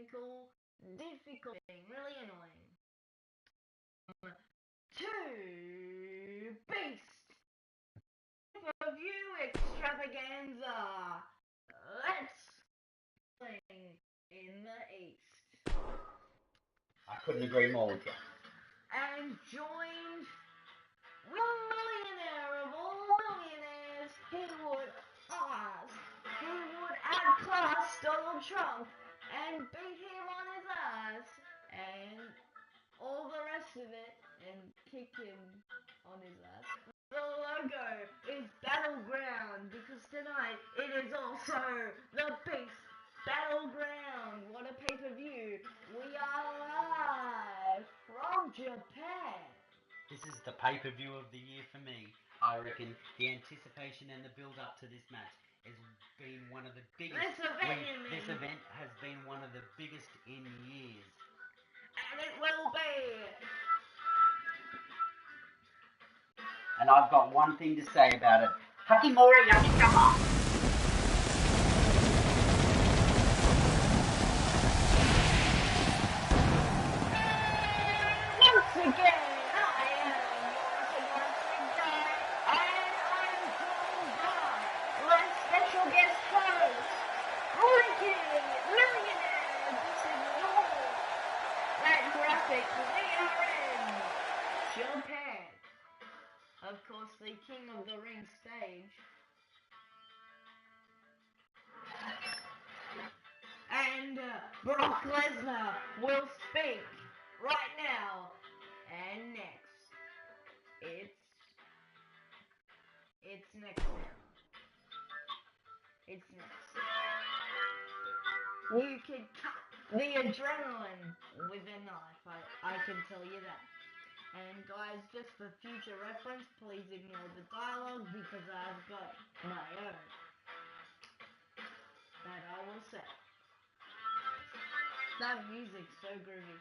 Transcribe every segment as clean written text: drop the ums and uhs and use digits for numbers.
technical difficulty, really annoying. 2 Beast Review Extravaganza. Let's sing in the East. I couldn't agree more with you. And joined with a millionaire of all millionaires, he would outclass Donald Trump and beat him on his ass and all the rest of it and kick him on his ass. The logo is Battleground because tonight it is also the Beast Battleground. What a pay-per-view. We are live from Japan. This is the pay-per-view of the year for me. I reckon the anticipation and the build-up to this match has been one of the biggest. This event has been one of the biggest in years. And it will be. And I've got one thing to say about it. Hakimura Yakishama! Once again, I am your guy, and I'm joined by my special guest host, Ricky Millionaire. This is that graphic. We are in Japan. Of course, the King of the Ring stage. And Brock Lesnar will speak right now. And next. It's next now. It's next. You can cut the adrenaline with a knife, I can tell you that. And guys, just for future reference, please ignore the dialogue because I've got my own that I will say. That music's so groovy.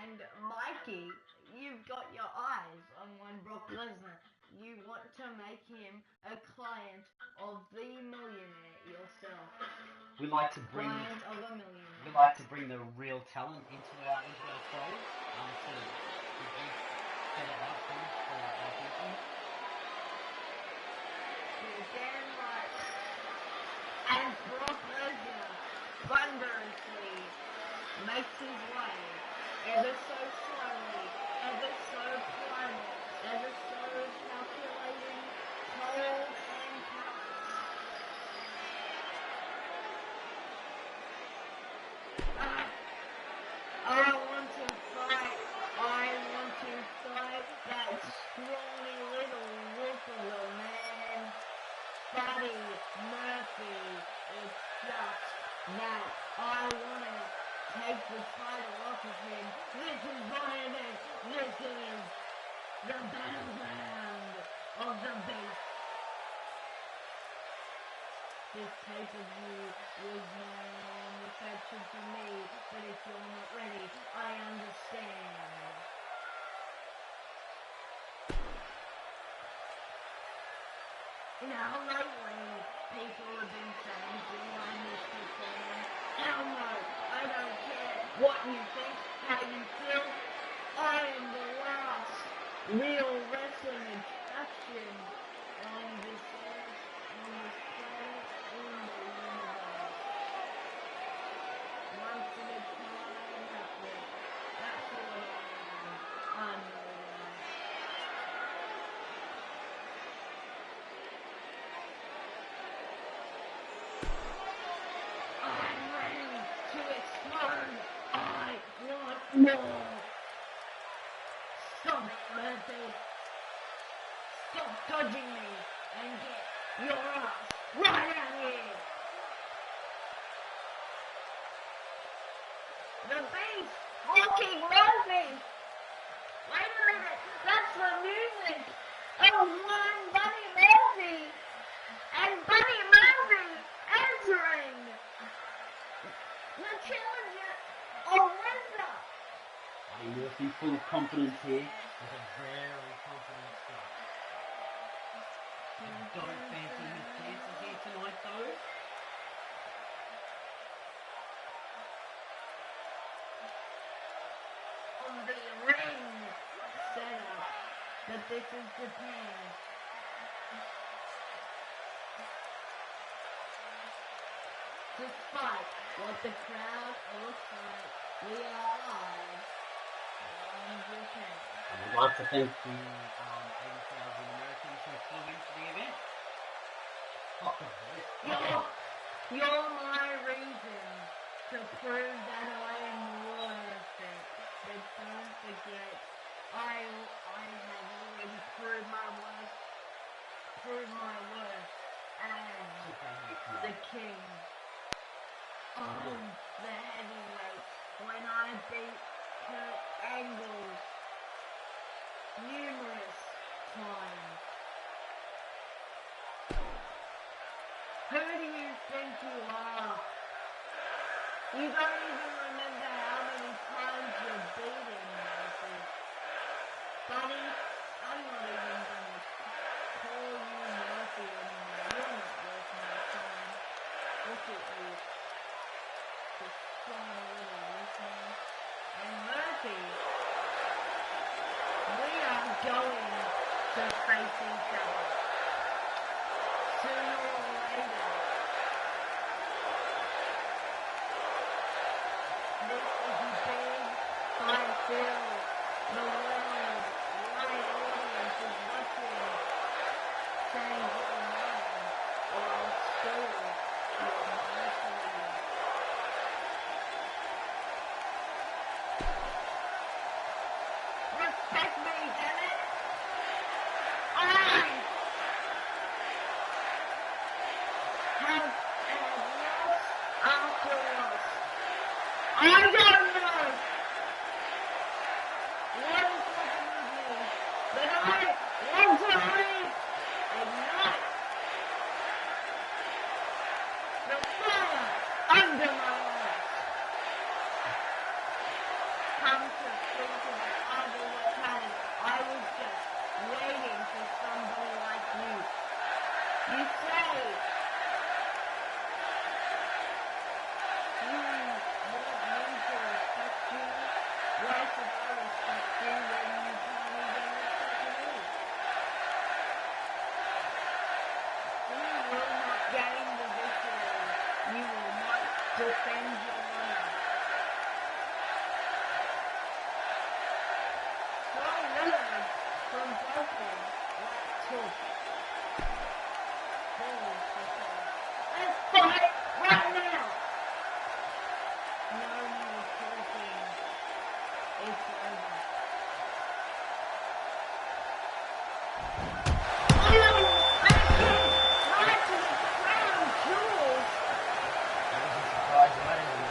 And Mikey, you've got your eyes on one Brock Lesnar. You want to make him a client of the millionaire yourself. We like to bring Client of a millionaire. We like to bring the real talent into our show. To set it up for our people. You're damn right. And Brock Lesnar thunderously makes his way ever so slowly, ever so primal, ever so calculating, cold and callous. I want to fight that scrawny little wolf of a man, Buddy Murphy. It's just that I want to take the title off of him. This is what it is. This is the battleground of the Beast. This pay-per-view was manufactured for me, but if you're not ready, I understand. Now lately, people have been saying, do I miss the fan? Hell no, I don't care what you think, how you feel. I am the last real wrestling attraction on this earth, on this planet, in the universe. Once in a time, that's what I am. I'm the one. I'm ready to explode. I want more. Stop it, Murphy. Stop dodging me and get your ass right out here. The Beast, Ricky Murphy. Wait a minute, that's the music of one Buddy Murphy. And Buddy Murphy entering the challenger of Lesnar. Buddy Murphy full of confidence here with a very confident start. Don't fancy his This is Japan. Despite what the crowd looks like, we are live on Japan. I would like to thank the 80,000 Americans who flew into the event. You're my reason to prove that I am worth it. But don't forget, I have already proved my worth as the king of the heavyweights when I beat Kurt Angle numerous times. Who do you think you are? You don't even remember how many times you've beaten Murphy. Buddy, I'm not even gonna call you Murphy anymore. You're not worth my time. Look at you. Just strong little listening. And Murphy, we are going to face each other. Sooner or later. This is a big fight feel. The world, wide audience is watching. Saying your name or I'll steal your money for you. Respect me, damn it! I have lost after loss. I don't know what is happening with me, but I want to live and not the fire under my eyes. Come to think of it, I was having. I was just waiting for somebody like you. You say you want me to respect you. Why should I respect you when you tell me don't respect me? You will not gain the victory. You will not defend your honor. So I learned from boxing what took. Let's fight right now! No more talking. It's over. Right to the crown jewels! That was a surprise, wasn't it?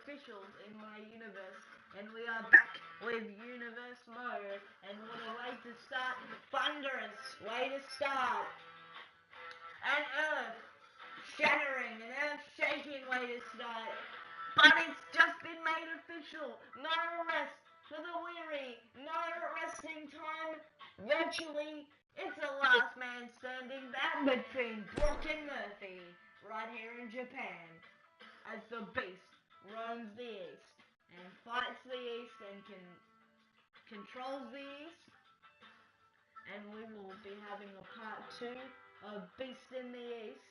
officials in my universe, and we are back with universe mode, and what a way to start, thunderous way to start, an earth shattering, an earth shaking way to start But it's just been made official. No rest for the weary. No resting time. Virtually, it's a last man standing battle between Brock and Murphy right here in Japan as the Beast roams the East and fights the East and controls the East. And we will be having a part 2 of Beast in the East.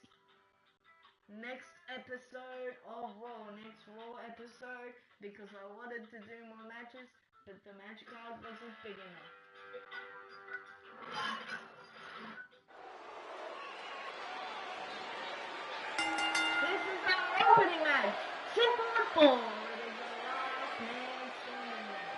Next episode of Raw, next Raw episode, because I wanted to do more matches, but the match card wasn't big enough. This is our opening match. 2 on 4. It is a last man standing match.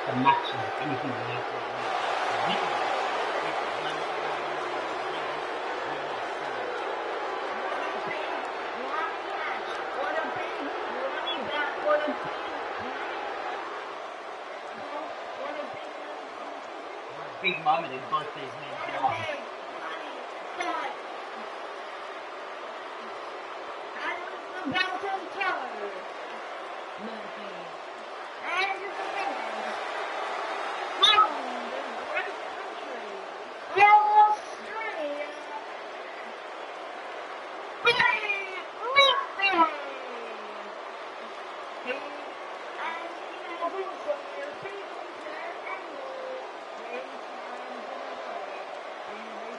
The match is anything like big moment in both these men's lives. And the Belton Tower. Murphy. And the man from the great country of Australia. Billy Murphy. He has been some European angle 3 times in a row.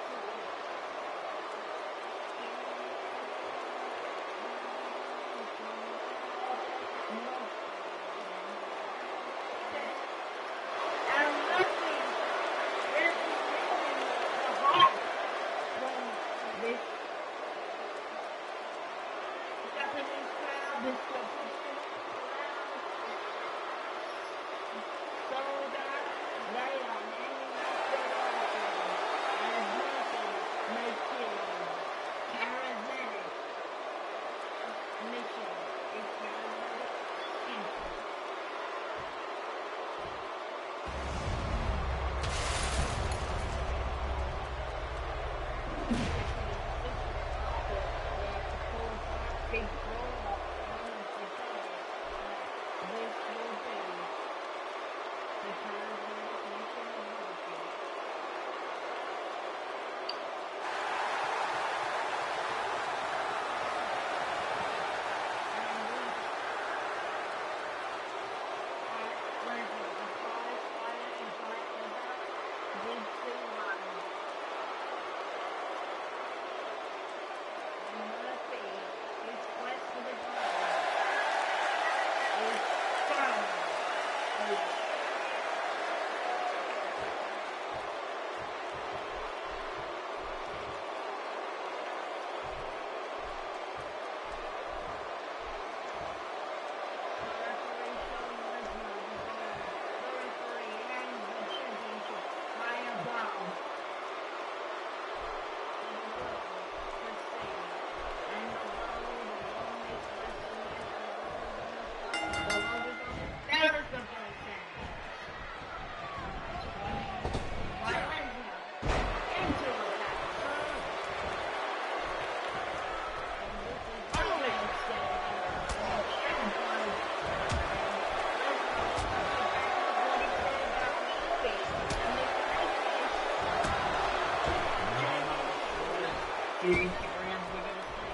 championship rounds we've ever seen.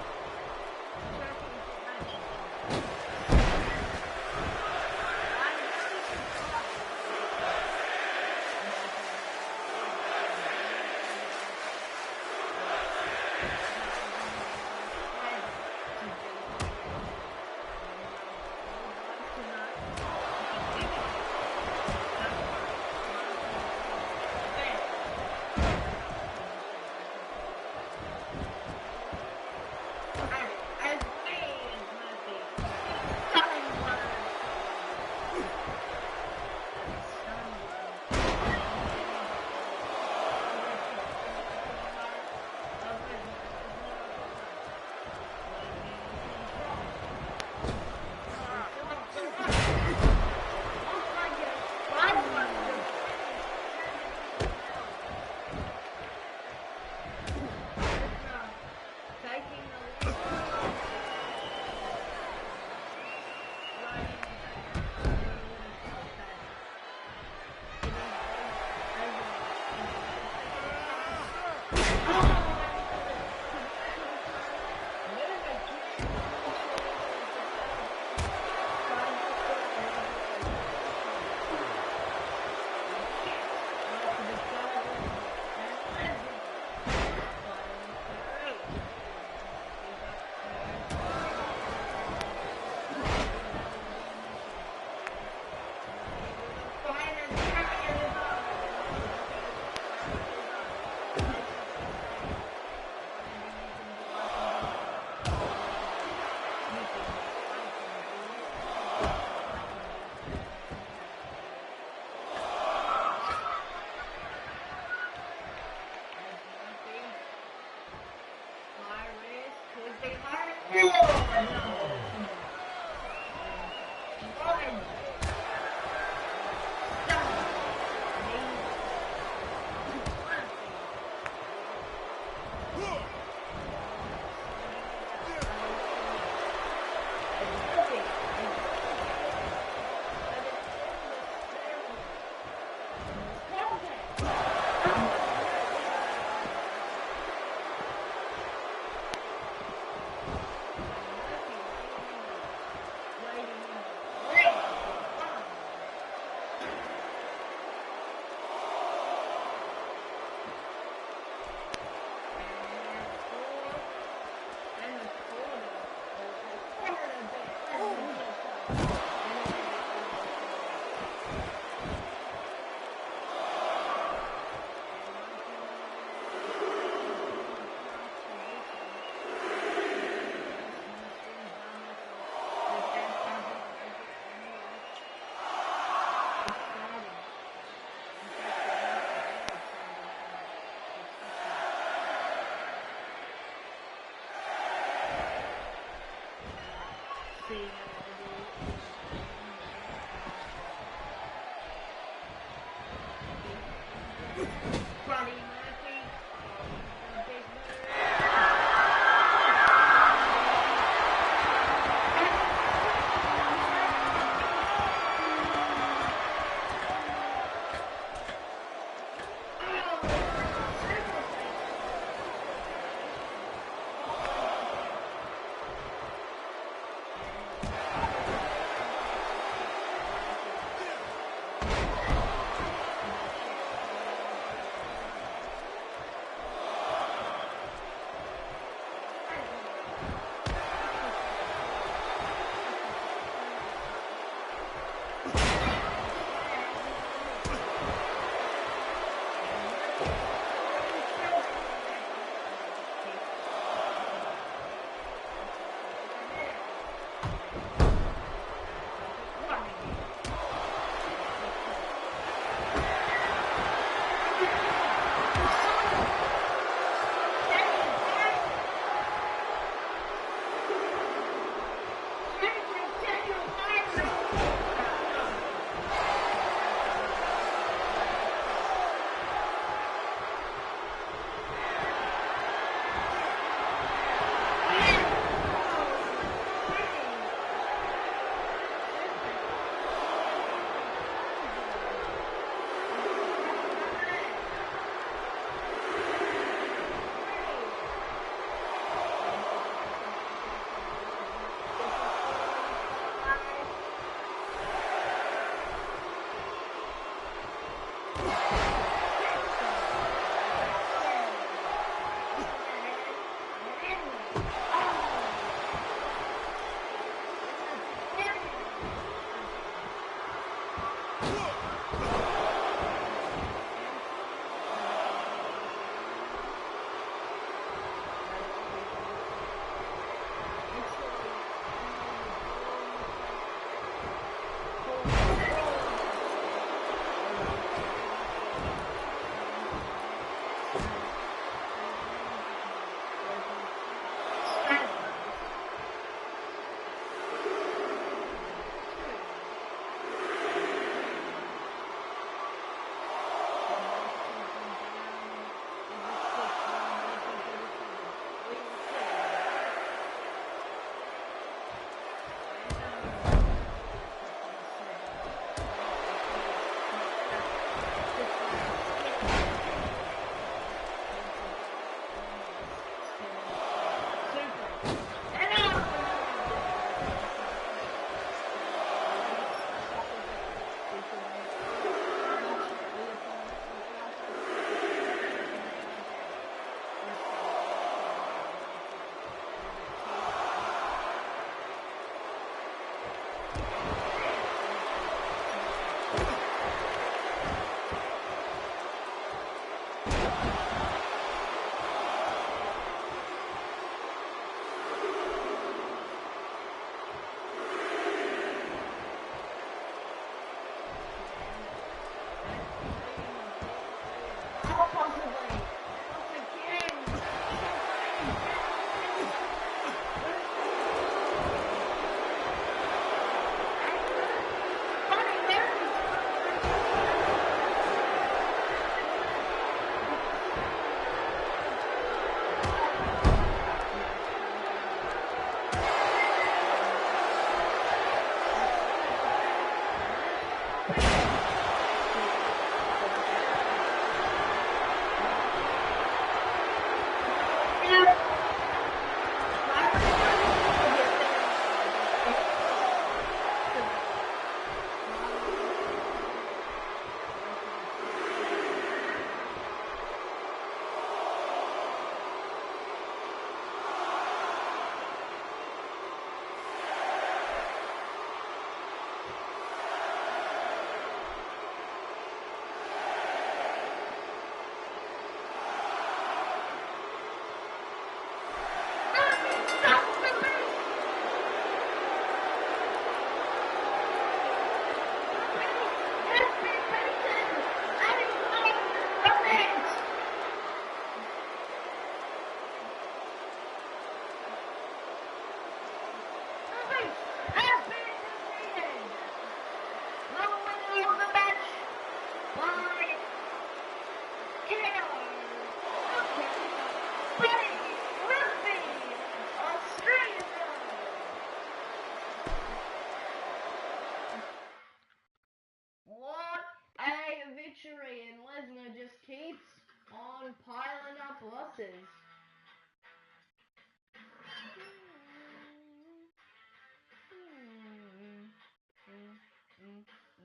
on piling up losses.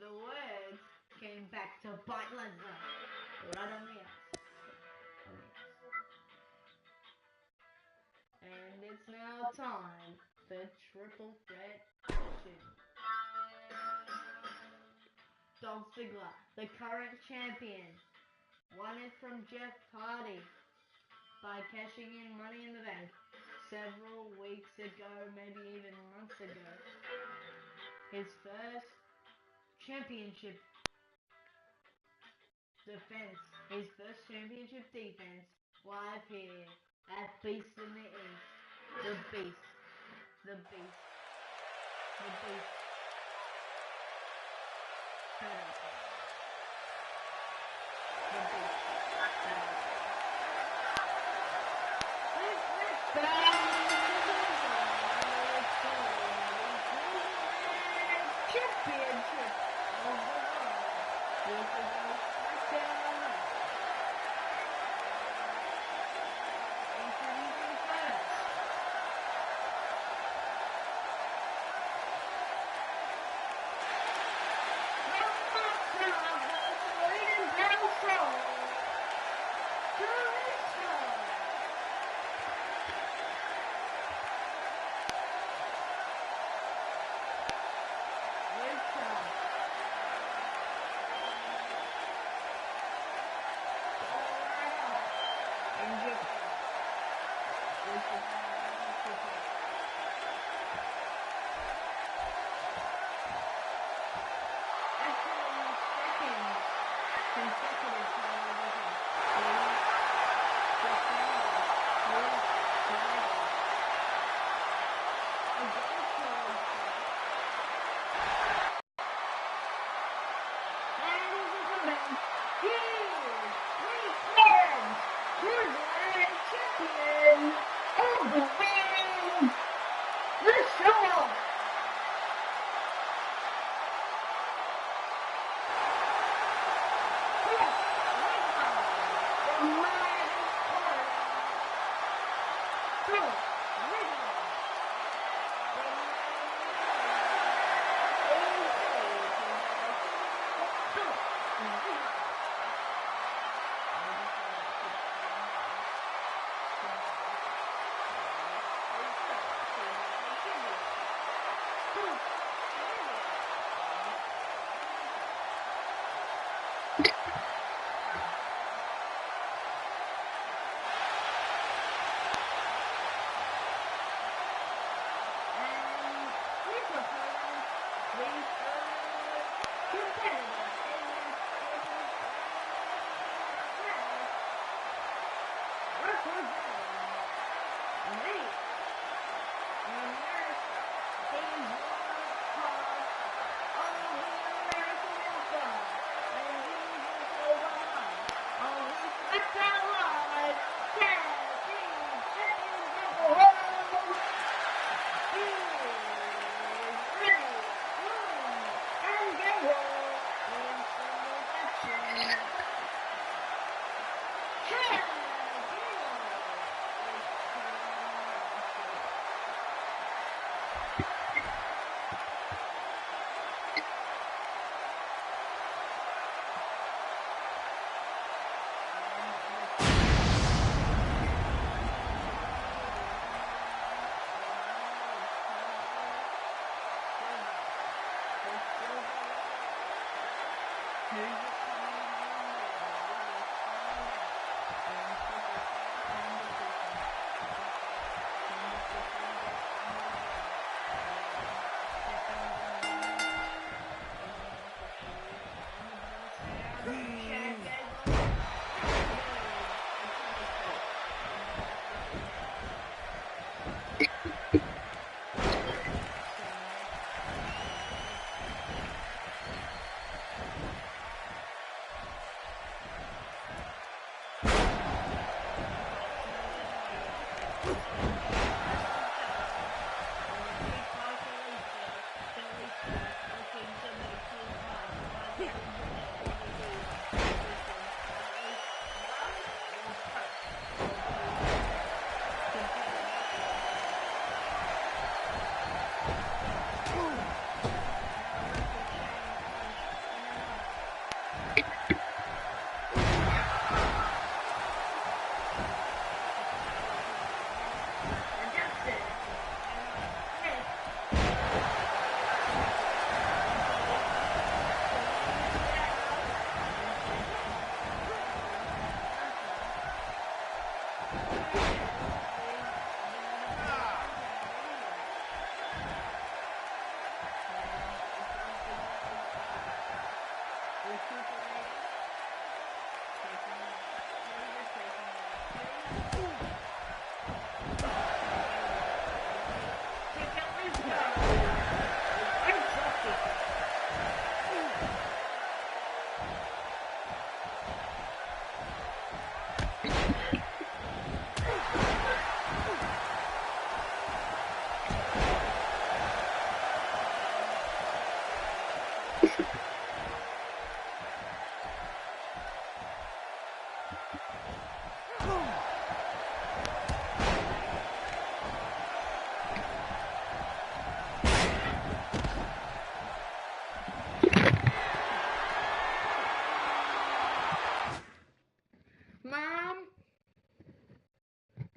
The words came back to bite Lesnar right on the ass. And it's now time for triple threat action. Dolph Ziggler, the current champion, won it from Jeff Hardy by cashing in Money in the Bank several weeks ago, maybe even months ago. His first championship defense, live here at Beast in the East. The Beast. The Beast. The Beast. The Beast. Championship of the world. Introducing first.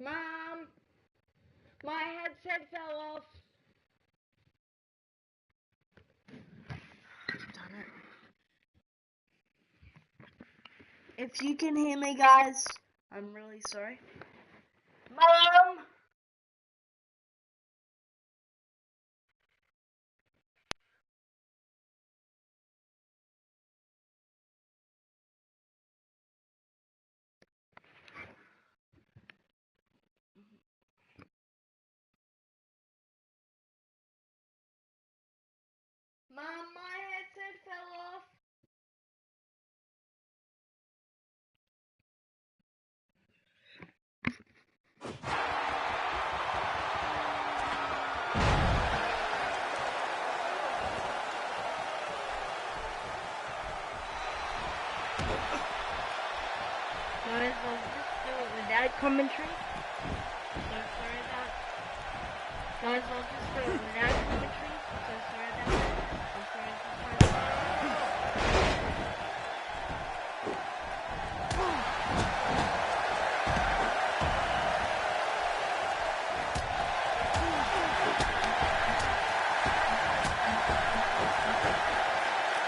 Mom, my headset fell off. Darn it. If you can hear me, guys, I'm really sorry. Mom! Mom, my headset fell off. Might as well just do it without commentary. So sorry about. Might as well just do it without commentary. So sorry about that. I'm sorry to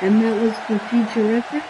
And that was for future reference.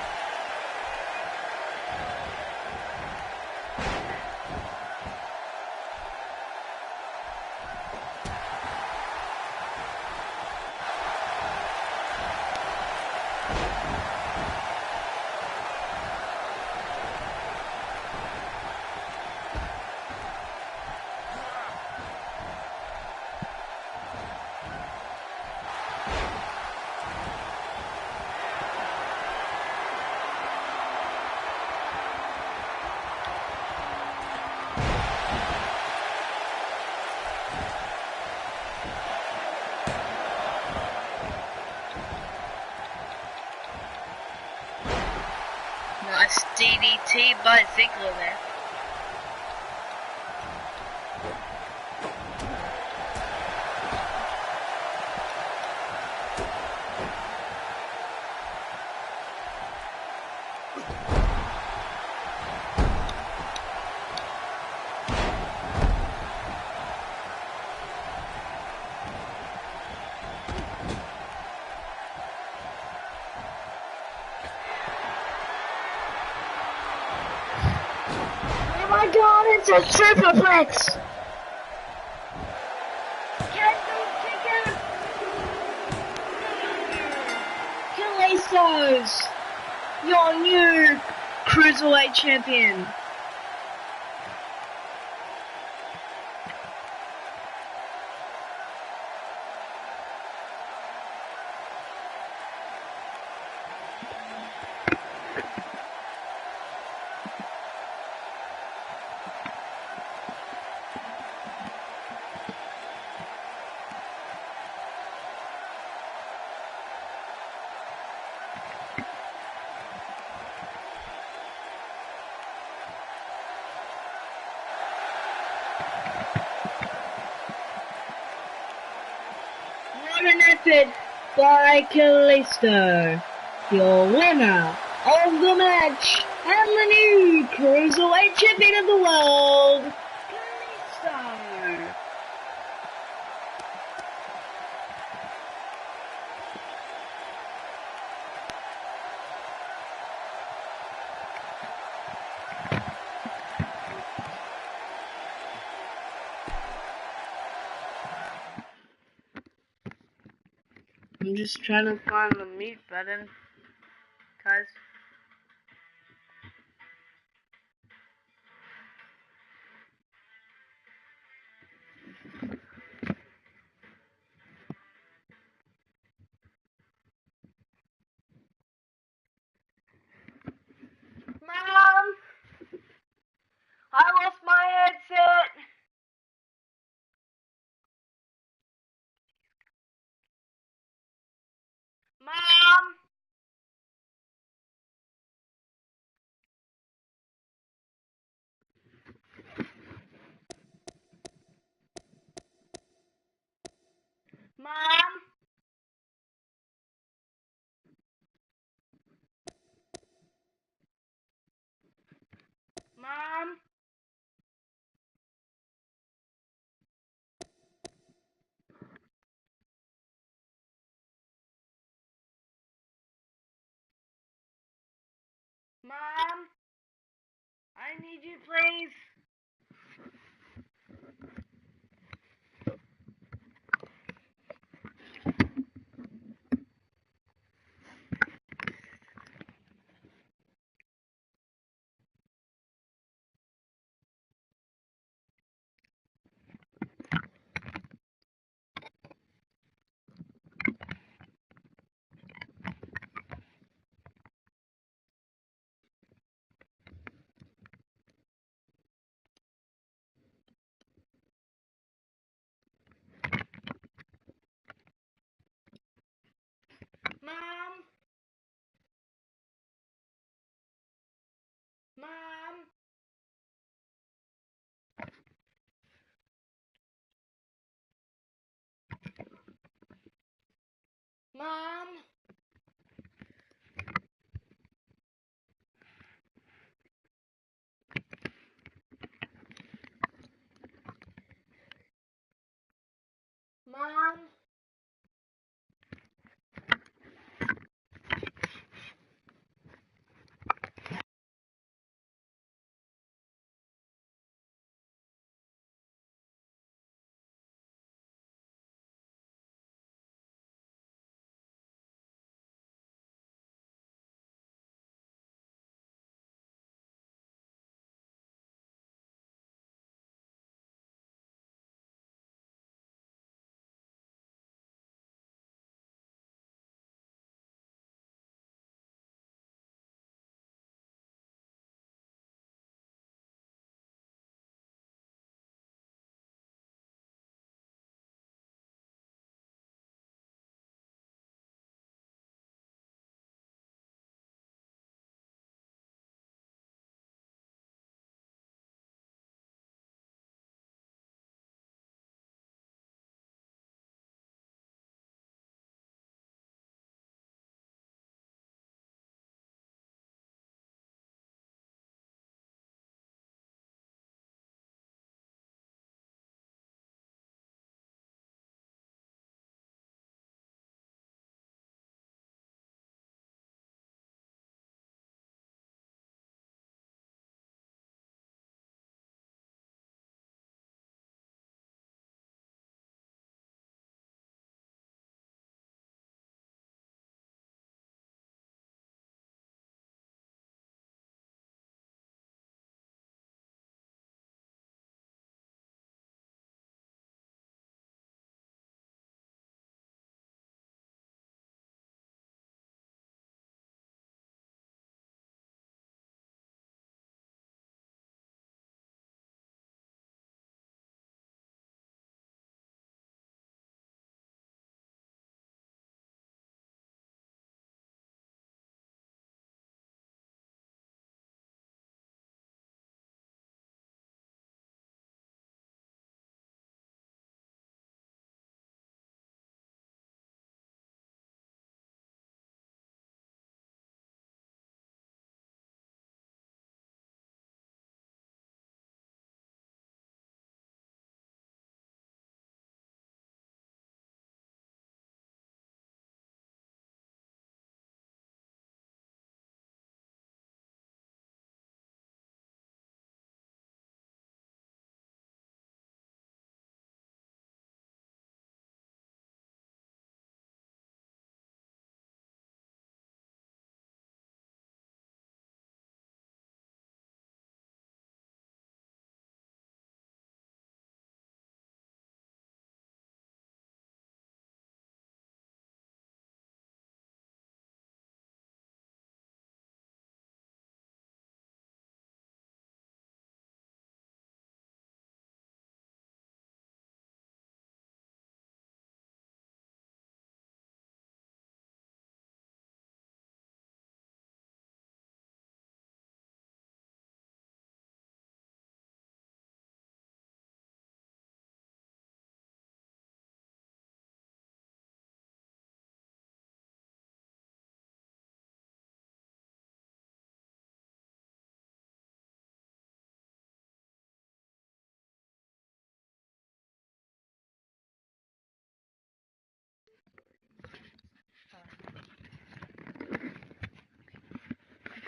Nice DDT by Ziggler there. Oh my god, it's a superplex! Kalisto's your new Cruiserweight champion. What an effort by Kalisto, your winner of the match and the new Cruiserweight champion of the world, Kalisto. I'm just trying to find the mute button. 'Cause Mom, I lost my headset. Mom. Mom. Mom. Mom. I need you, please.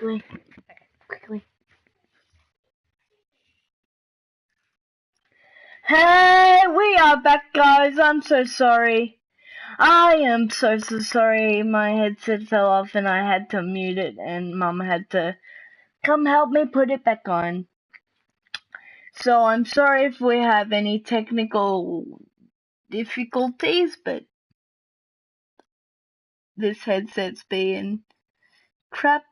quickly. Hey, we are back, guys. I'm so sorry. I am so sorry. My headset fell off and I had to mute it, and Mum had to come help me put it back on. So I'm sorry if we have any technical difficulties, but this headset's being crap.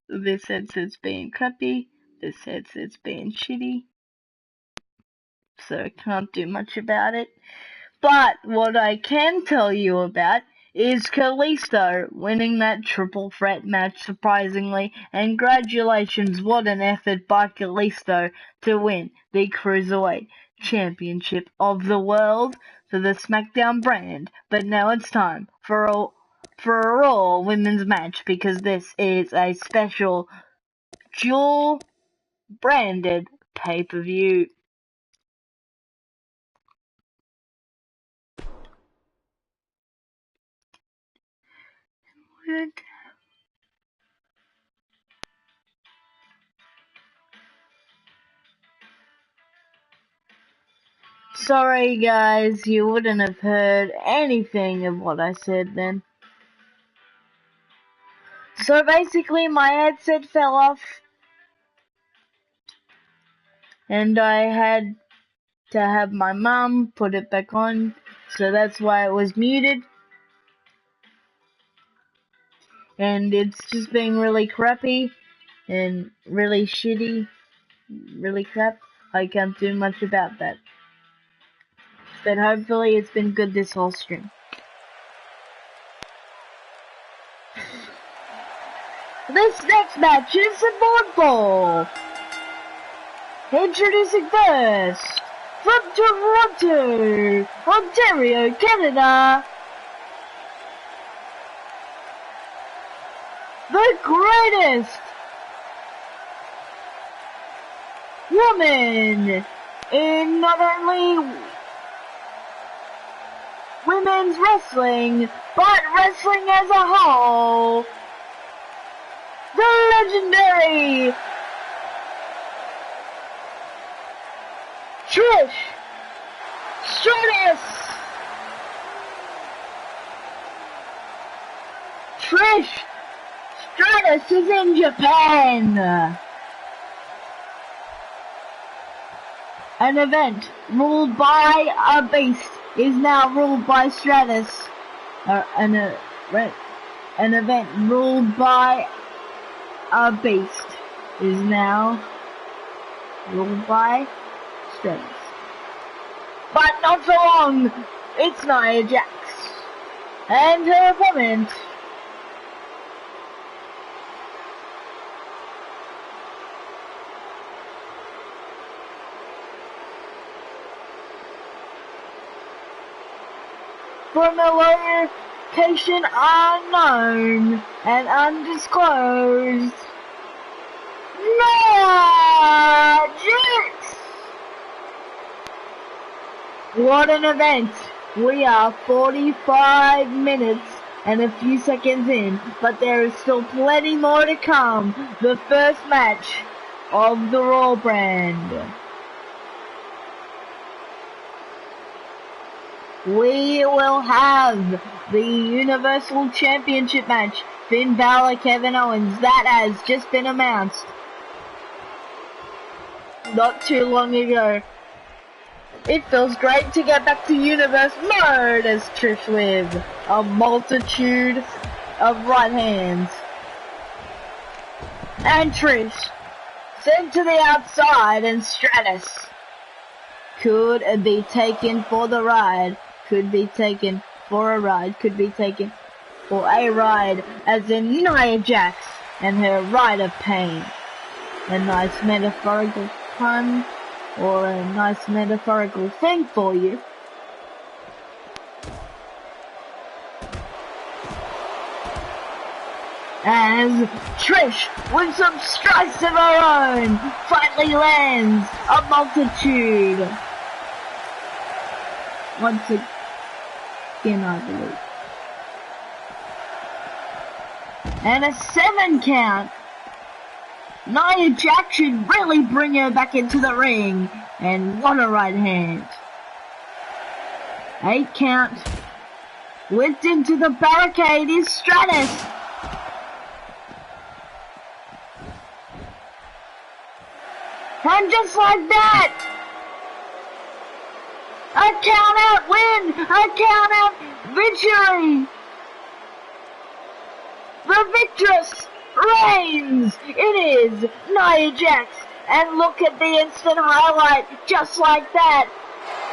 This headset's being crappy. This headset's being shitty. So I can't do much about it. But what I can tell you about is Kalisto winning that triple threat match surprisingly, and congratulations, what an effort by Kalisto to win the Cruiserweight Championship of the World for the SmackDown brand. But now it's time for a Raw women's match, because this is a special dual branded pay-per-view. Sorry guys, you wouldn't have heard anything of what I said then. So basically my headset fell off and I had to have my mum put it back on, so that's why it was muted. And it's just being really crappy and really shitty, really crap. I can't do much about that. But hopefully it's been good this whole stream. This next match is a board ball. Introducing first, from Toronto, Ontario, Canada, the greatest woman in not only women's wrestling, but wrestling as a whole, the legendary Trish Stratus. Trish Stratus is in Japan. An event ruled by a beast is now ruled by Stratus. An event ruled by a beast is now ruled by Stratus. But not for long. It's Nia Jax and her opponent, from a location unknown and undisclosed, Nia Jax. What an event! We are 45 minutes and a few seconds in, but there is still plenty more to come. The first match of the Raw brand. We will have the Universal Championship match, Finn Balor, Kevin Owens. That has just been announced not too long ago. It feels great to get back to Universe mode as Trish with a multitude of right hands. And Trish sent to the outside, and Stratus could be taken for the ride, could be taken for a ride, could be taken for a ride, as in Nia Jax and her ride of pain. A nice metaphorical pun, or a nice metaphorical thing for you. As Trish, with some strikes of her own, finally lands a multitude. Once again, I believe. And a 7 count Nia Jax should really bring her back into the ring. And what a right hand. 8 count. Whipped into the barricade is Stratus. And just like that, a count out win, a count out victory. The victress reigns. It is Nia Jax. And look at the instant highlight, just like that.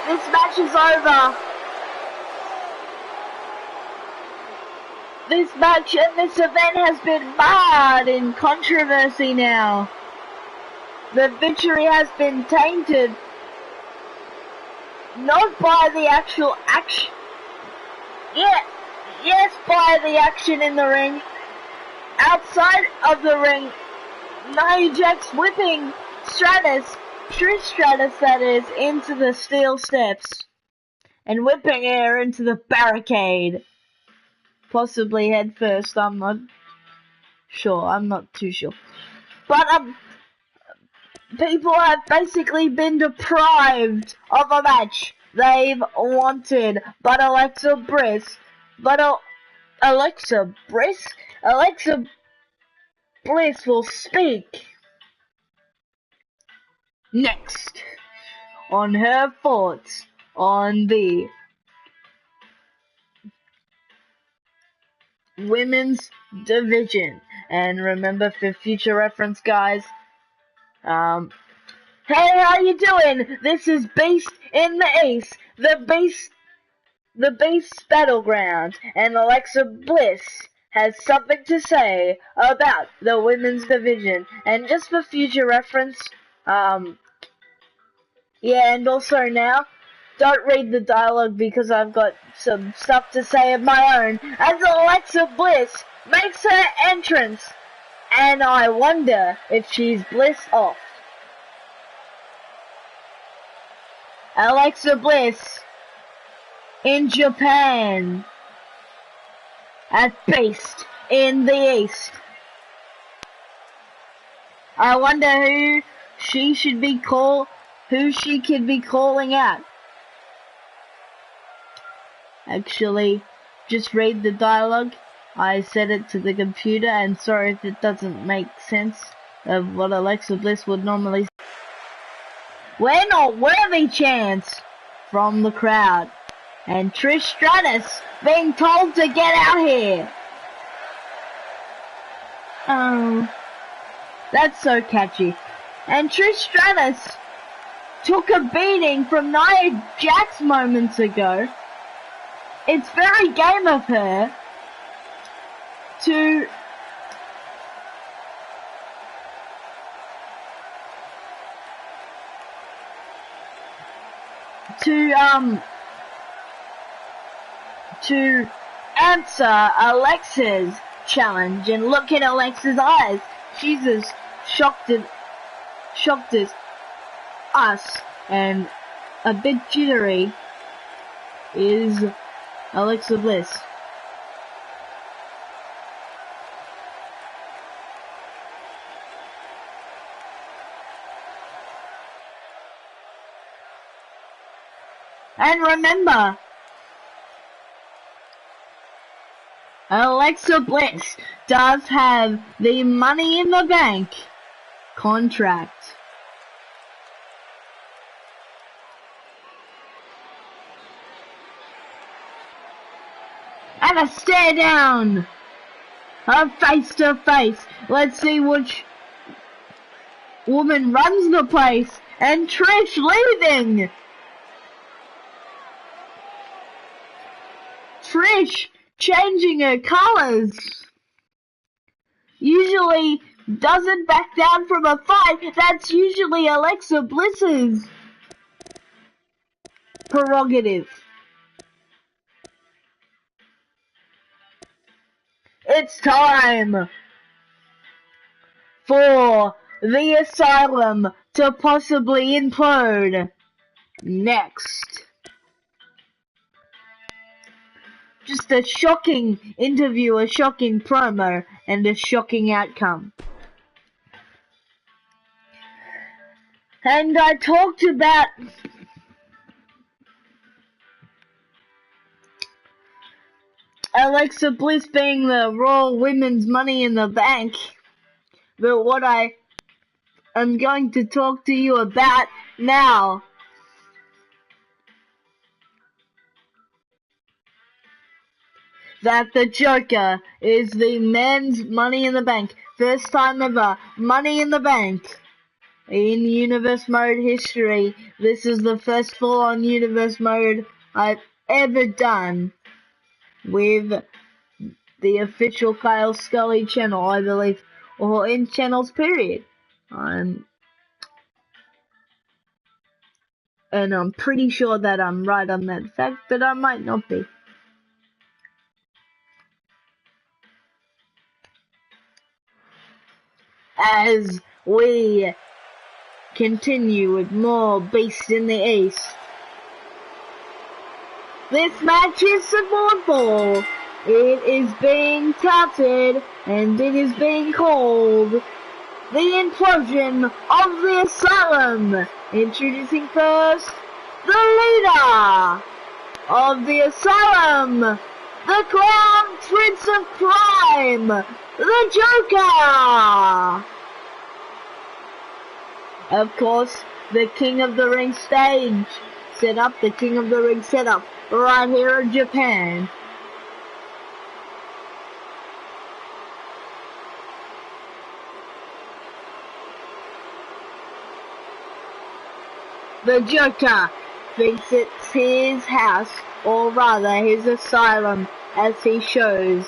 This match is over. This match and this event has been marred in controversy now. The victory has been tainted not by the actual action. Yes, by the action in the ring. Outside of the ring, Nia Jax whipping Trish Stratus that is, into the steel steps. And whipping her into the barricade. Possibly head first, I'm not too sure. But, people have basically been deprived of a match they've wanted. But Alexa Bliss will speak next on her thoughts on the women's division. And remember, for future reference, guys, hey, how you doing? This is Beast in the East, the Beast Battleground, and Alexa Bliss has something to say about the women's division. And just for future reference, yeah, and also now, don't read the dialogue because I've got some stuff to say of my own, as Alexa Bliss makes her entrance, and I wonder if she's Bliss off. Alexa Bliss in Japan at Beast in the East. I wonder who she could be calling out. Actually, just read the dialogue. I said it to the computer, and sorry if it doesn't make sense of what Alexa Bliss would normally say. We're not worthy chants from the crowd. And Trish Stratus being told to get out here. Oh, that's so catchy. And Trish Stratus took a beating from Nia Jax moments ago. It's very game of her to answer Alexa's challenge, and look in Alexa's eyes. She's as shocked as us, and a bit jittery is Alexa Bliss. And remember, Alexa Bliss does have the Money in the Bank contract. And a stare down of face to face. Let's see which woman runs the place. And Trish leaving. Trish changing her colors. Usually doesn't back down from a fight. That's usually Alexa Bliss's prerogative. It's time for the Asylum to possibly implode. Next. Just a shocking interview, a shocking promo, and a shocking outcome. And I talked about Alexa Bliss being the Raw Women's Money in the Bank. But what I am going to talk to you about now that the Joker is the men's Money in the Bank. First time ever, Money in the Bank. In Universe Mode history, this is the first full-on Universe Mode I've ever done with the official Kyle Scully channel, I believe, or in channels period. And I'm pretty sure that I'm right on that fact, but I might not be. As we continue with more Beast in the East. This match is supportable. It is being touted and it is being called the Implosion of the Asylum. Introducing first the leader of the Asylum, the Crown Prince of Crime, the Joker. Of course, the King of the Ring stage set up, the King of the Ring setup right here in Japan. The Joker thinks it's his house, or rather his asylum, as he shows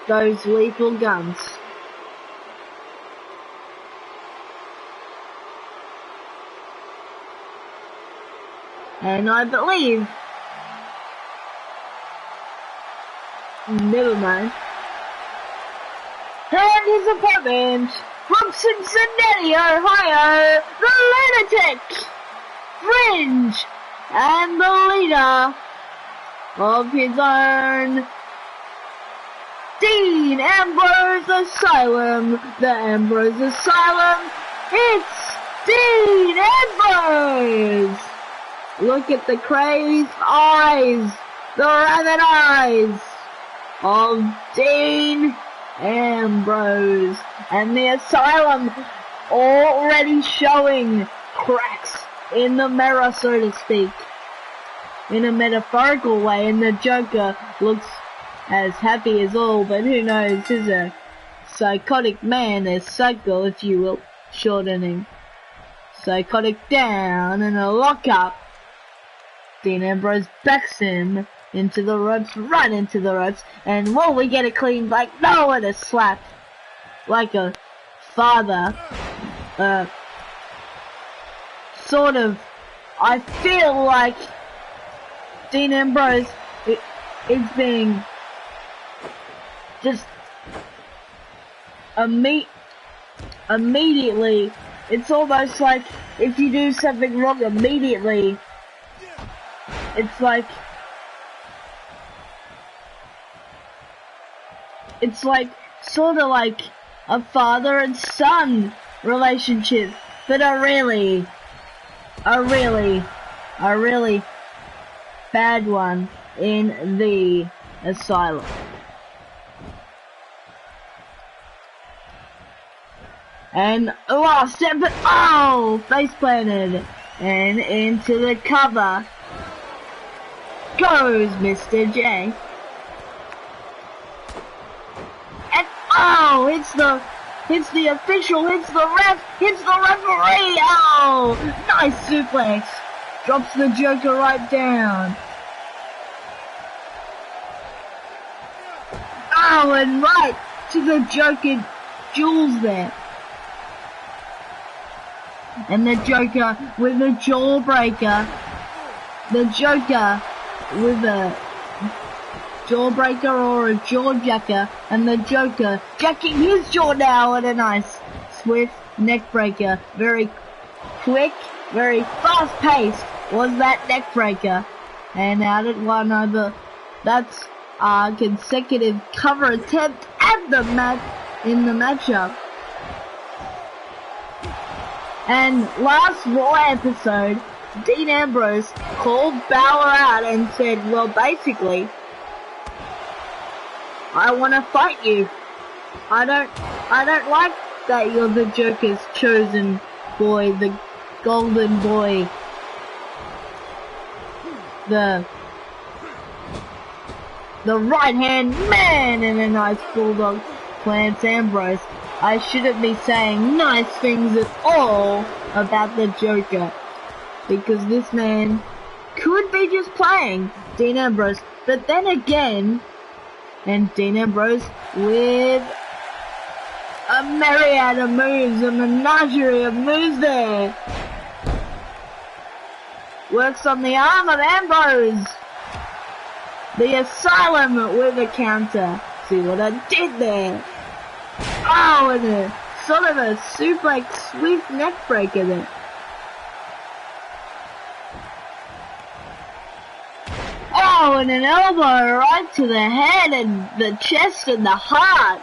those lethal guns. And I believe, never mind. And his opponent, from Cincinnati, Ohio, the Lunatic Fringe, and the leader of his own Dean Ambrose Asylum, the Ambrose Asylum, it's Dean Ambrose! Look at the crazed eyes, the rabbit eyes of Dean Ambrose, and the Asylum already showing cracks in the mirror, so to speak, in a metaphorical way, and the Joker looks as happy as all, but who knows, he's a psychotic man, a psycho, if you will, shortening. Psychotic down in a lockup. Dean Ambrose backs him into the ropes, right into the ropes, and will we get a clean like no, and a slap like a father. Sort of, I feel like Dean Ambrose is being just immediately, it's almost like if you do something wrong immediately, it's like sort of like a father and son relationship, but a really bad one in the asylum. And last step, oh, face planted, and into the cover goes Mr. J. And oh, hits the official, hits the ref, hits the referee. Oh, nice suplex. Drops the Joker right down. Oh, and right to the Joker jewels there. And the Joker with a jawbreaker. The Joker with a jawbreaker or a jawjacker, and the Joker jacking his jaw now at a nice swift neck breaker. Very quick, very fast paced was that neck breaker. And out at one over. That's a consecutive cover attempt at the match in the matchup. And last Raw episode, Dean Ambrose called Balor out and said, well, basically, I want to fight you. I don't like that you're the Joker's chosen boy, the golden boy, the right-hand man in a nice bulldog, Lance Ambrose. I shouldn't be saying nice things at all about the Joker, because this man could be just playing Dean Ambrose, but then again, and Dean Ambrose with a myriad of moves, a menagerie of moves there. Works on the arm of Ambrose. The Asylum with a counter. See what I did there? Oh, and a sort of a suplex swift neck breaker there. Oh, and an elbow right to the head and the chest and the heart.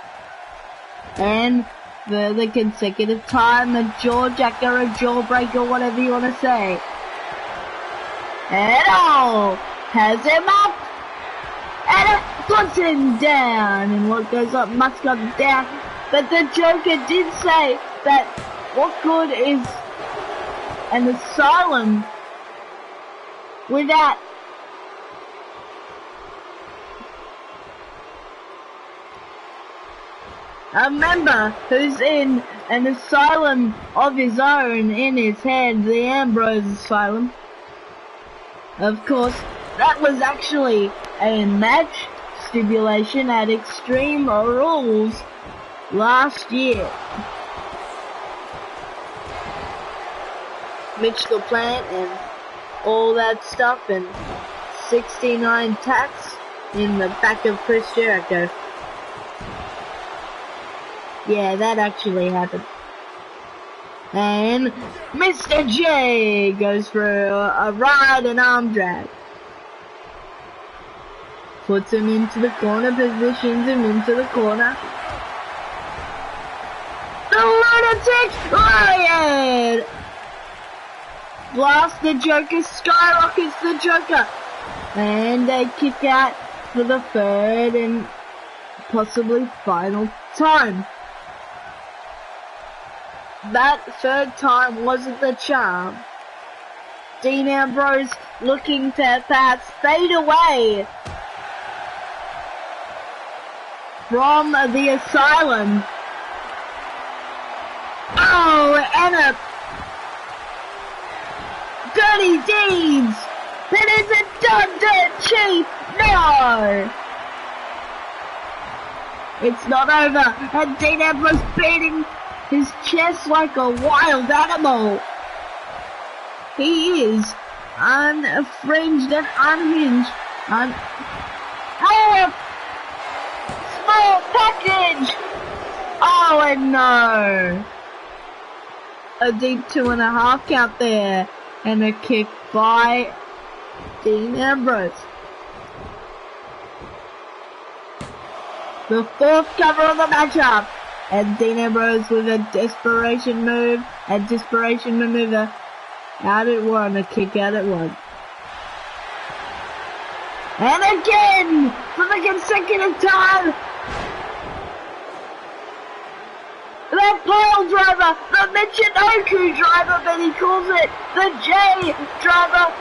And for the consecutive time, a jawjacker, a jawbreaker, whatever you want to say. And oh, has him up. And it puts him down. And what goes up must go down. But the Joker did say that what good is an asylum without a member who's in an asylum of his own in his head, the Ambrose Asylum. Of course, that was actually a match stipulation at Extreme Rules last year. Mitch the Plant and all that stuff, and 69 tacks in the back of Chris Jericho. Yeah, that actually happened. And Mr. J goes for a ride and arm drag. Puts him into the corner, positions him into the corner. The Lunatic Riot! Blast the Joker, skyrockets the Joker. And they kick out for the third and possibly final time. That third time wasn't the charm. Dean Ambrose looking to perhaps fade away from the asylum. Oh, and a dirty deeds. That is a done dirt cheap. No. It's not over. And Dean Ambrose beating his chest like a wild animal. He is unfringed and unhinged. Oh, small package. Oh, and no. A deep 2.5 count there. And a kick by Dean Ambrose. The fourth cover of the matchup. And Dean Ambrose with a desperation move, a desperation maneuver. Out at one, a kick out at one. And again, for the consecutive time. The pile driver, the Michinoku driver, but he calls it the J driver.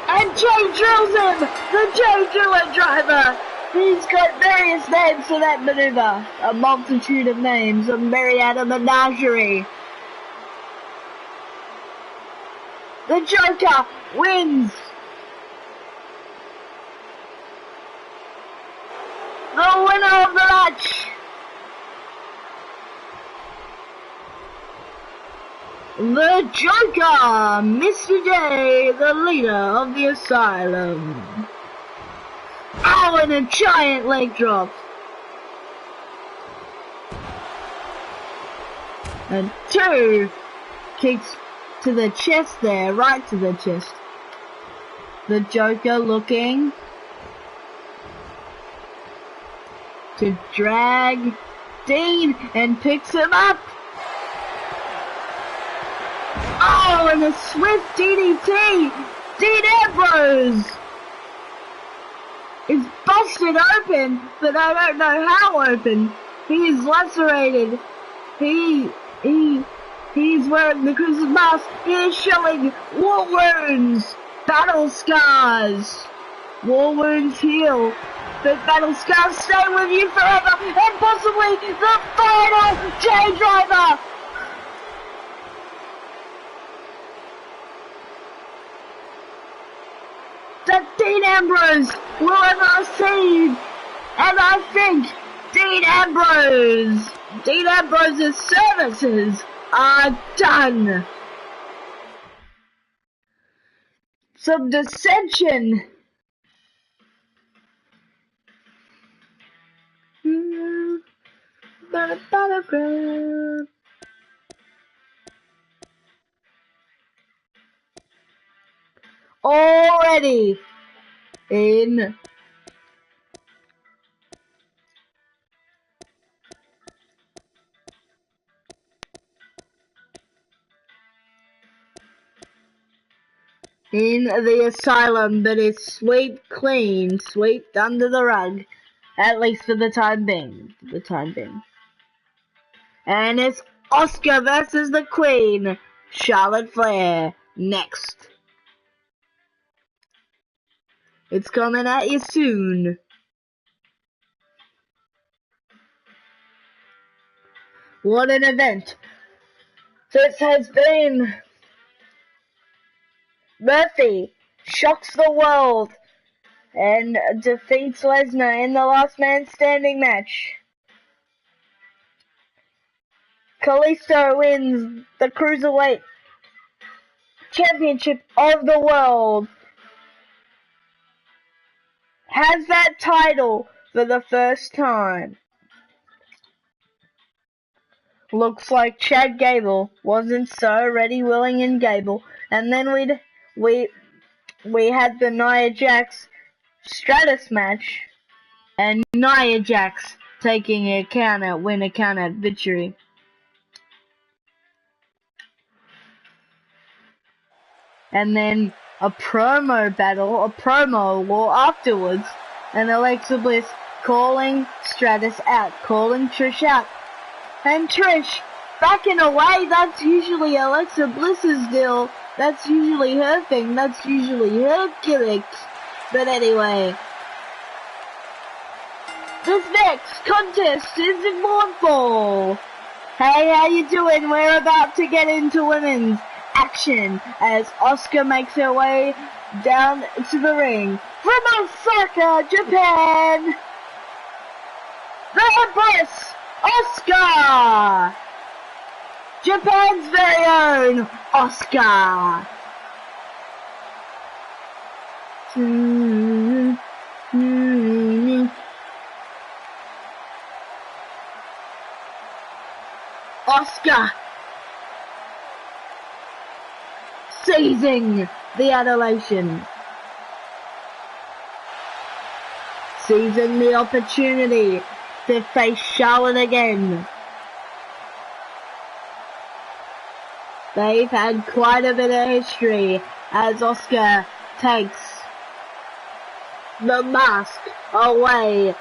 And Jay drills him, the Jay Driller driver. He's got various names for that maneuver. A multitude of names, a myriad of menagerie. The Joker wins. The winner of the match. The Joker, Mr. J, the leader of the asylum. Oh, and a giant leg drop. And 2 kicks to the chest there, right to the chest. The Joker looking to drag Dean and picks him up. Oh, and a swift DDT! Dean Ambrose is busted open, but I don't know how open. He is lacerated. He's wearing the Crimson Mask. He is showing war wounds, battle scars. War wounds heal, but battle scars stay with you forever, and possibly the final J-Driver. That Dean Ambrose will ever receive, and I think Dean Ambrose's services are done. Some dissension. Already in the asylum, but is swept clean, swept under the rug, at least for the time being. And it's Asuka versus the Queen, Charlotte Flair, next. It's coming at you soon. What an event this has been. Murphy shocks the world and defeats Lesnar in the last man standing match. Kalisto wins the Cruiserweight Championship of the world. Has that title for the first time. Looks like Chad Gable wasn't so ready, willing, and Gable. And then we had the Nia Jax Stratus match, and Nia Jax taking a win a count out victory. And then a promo war afterwards, and Alexa Bliss calling Stratus out, calling Trish out. And Trish, backing away, that's usually Alexa Bliss's deal. That's usually her thing. That's usually her gimmick. But anyway, this next contest is in mournful. Hey, how you doing? We're about to get into women's action as Asuka makes her way down to the ring from Osaka, Japan. The Empress, Asuka! Japan's very own Asuka. Asuka seizing the adulation, seizing the opportunity to face Charlotte again. They've had quite a bit of history as Asuka takes the mask away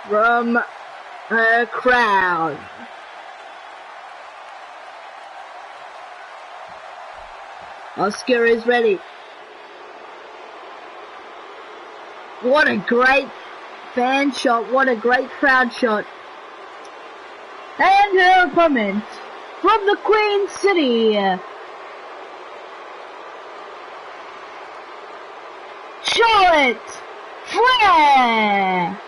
from her crown. Asuka is ready. What a great fan shot, what a great crowd shot. And her opponent from the Queen City, Charlotte Flair.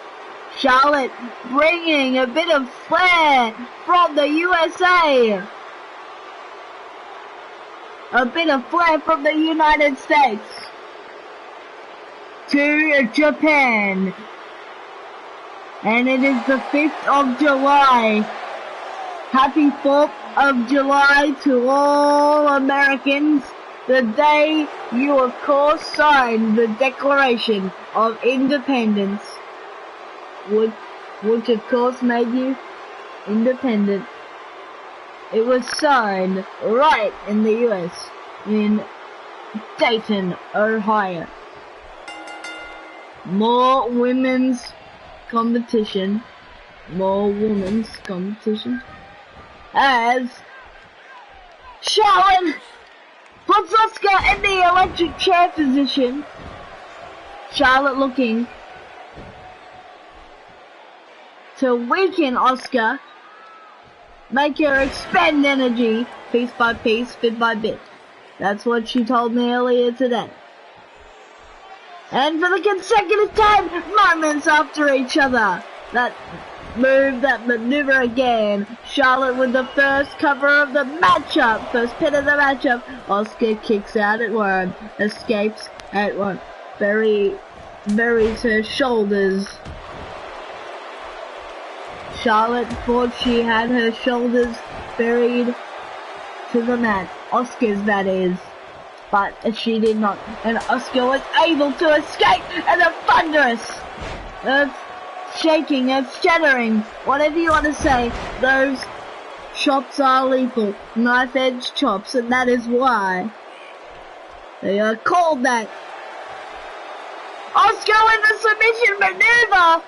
Charlotte bringing a bit of flair from the USA. A bit of flair from the United States to Japan. And it is the 5th of July. Happy 4th of July to all Americans. The day you of course signed the Declaration of Independence. Which of course made you independent. It was signed right in the US, in Dayton, Ohio. More women's competition, as Charlotte puts Asuka in the electric chair position. Charlotte looking to weaken Asuka, make her expend energy piece by piece, bit by bit. That's what she told me earlier today. And for the consecutive time, moments after each other, that maneuver again. Charlotte with the first cover of the matchup, first pin of the matchup. Asuka kicks out at one, escapes at one, buries her shoulders. Charlotte thought she had her shoulders buried to the mat, Asuka's that is, but she did not, and Asuka was able to escape, and a thunderous, shaking, shattering, whatever you want to say, those chops are lethal, knife-edge chops, and that is why they are called that. Asuka in the submission maneuver,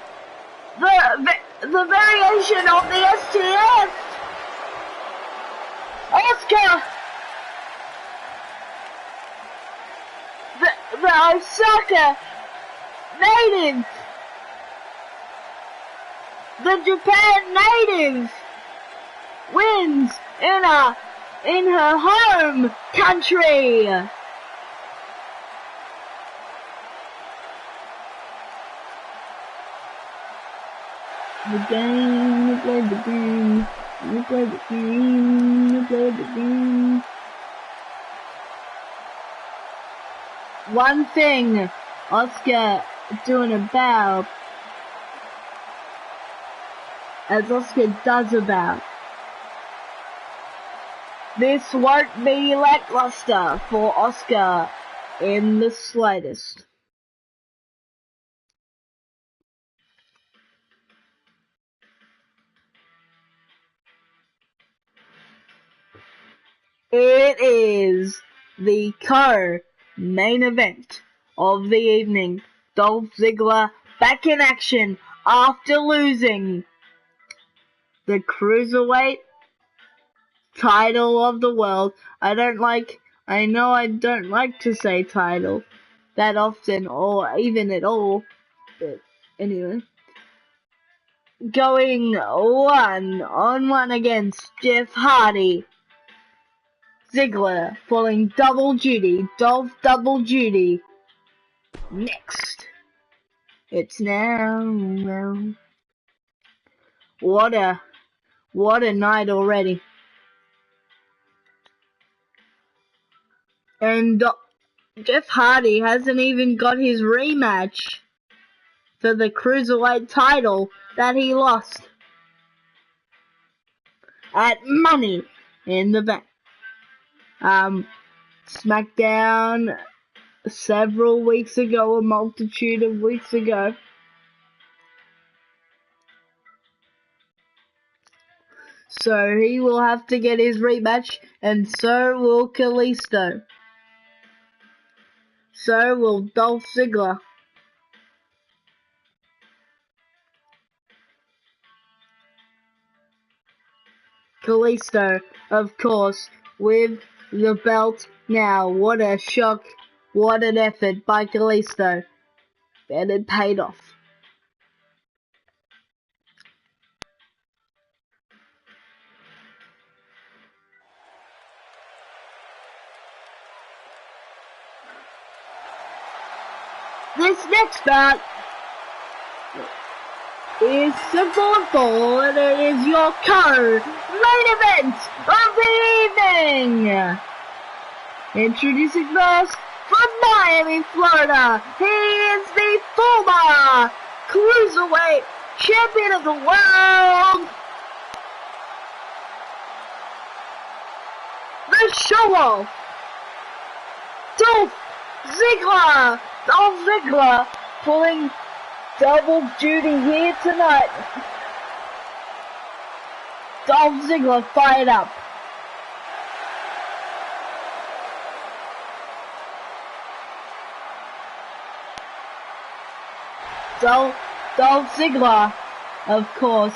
the variation of the STF. Asuka, the Osaka native, the Japan native, wins in her home country. The game, we played the game, we played the game, we played the game. One thing Asuka doing about, as Asuka does about, this won't be lackluster for Asuka in the slightest. It is the co-main event of the evening. Dolph Ziggler back in action after losing the Cruiserweight title of the world. I don't like to say title that often or even at all, but anyway. Going 1-on-1 against Jeff Hardy. Ziggler pulling double duty, Dolph double duty. Next. It's now. What a night already. And Jeff Hardy hasn't even got his rematch for the Cruiserweight title that he lost at Money in the Bank. SmackDown several weeks ago, a multitude of weeks ago. So he will have to get his rematch, and so will Kalisto. So will Dolph Ziggler. Kalisto, of course, with the belt now. What a shock. What an effort by Kalisto. And it paid off. This next bout is simple and full, and it is your main event of the evening. Introducing first, from Miami, Florida, he is the former Cruiserweight Champion of the World, the show-off, Dolph Ziggler. Dolph Ziggler pulling double duty here tonight. Dolph Ziggler fired up. Dolph Ziggler, of course,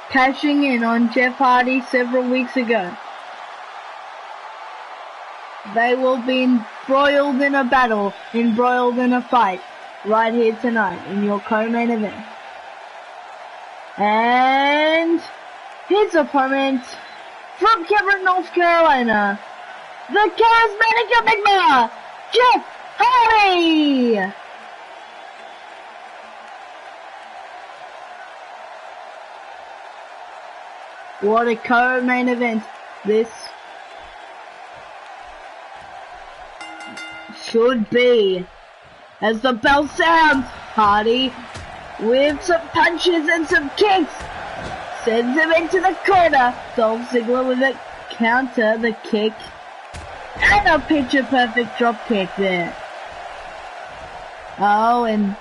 cashing in on Jeff Hardy several weeks ago. They will be embroiled in a battle, embroiled in a fight, right here tonight in your co-main event. And his opponent from Cameron, North Carolina, the Charismatic Enigma, Jeff Hardy! What a co-main event this should be. As the bell sounds, Hardy with some punches and some kicks sends him into the corner. Dolph Ziggler with a counter, the kick, and a picture-perfect drop kick there. Oh, and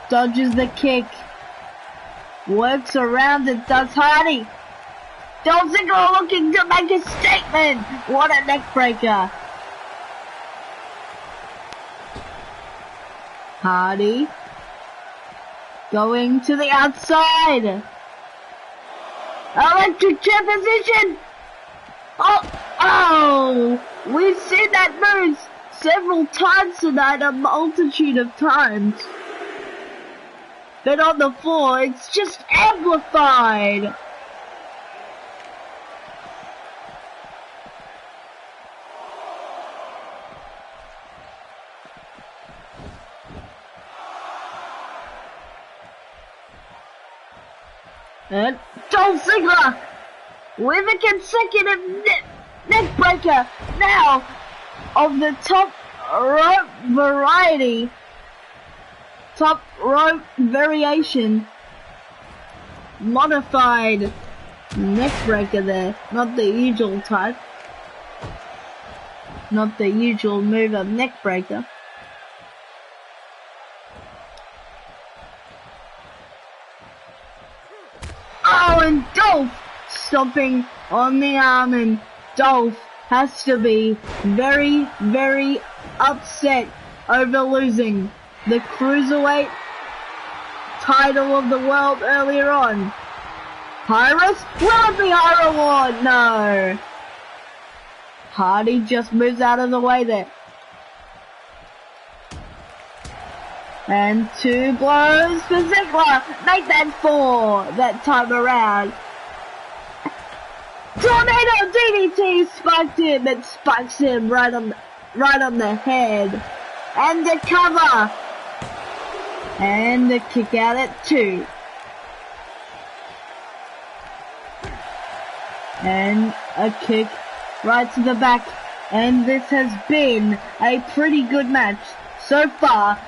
dodges the kick. Works around it, does Hardy. Dolph Ziggler looking to make a statement. What a neck breaker. Hardy going to the outside. Electric chair position. Oh, we've seen that move several times tonight, a multitude of times. But on the floor, it's just amplified. And Dolph Ziggler with a consecutive neck breaker now of the top rope variety, top rope variation, modified neck breaker there, not the usual type, not the usual move of neck breaker. Oh, and Dolph stomping on the arm, and Dolph has to be very, very upset over losing the Cruiserweight title of the world earlier on. Pyrus, will it be High Reward? No. Hardy just moves out of the way there. And 2 blows for Ziggler. Make that 4 that time around. Tornado DDT spiked him. It spikes him right on the head. And the cover. And the kick out at 2. And a kick right to the back. And this has been a pretty good match so far.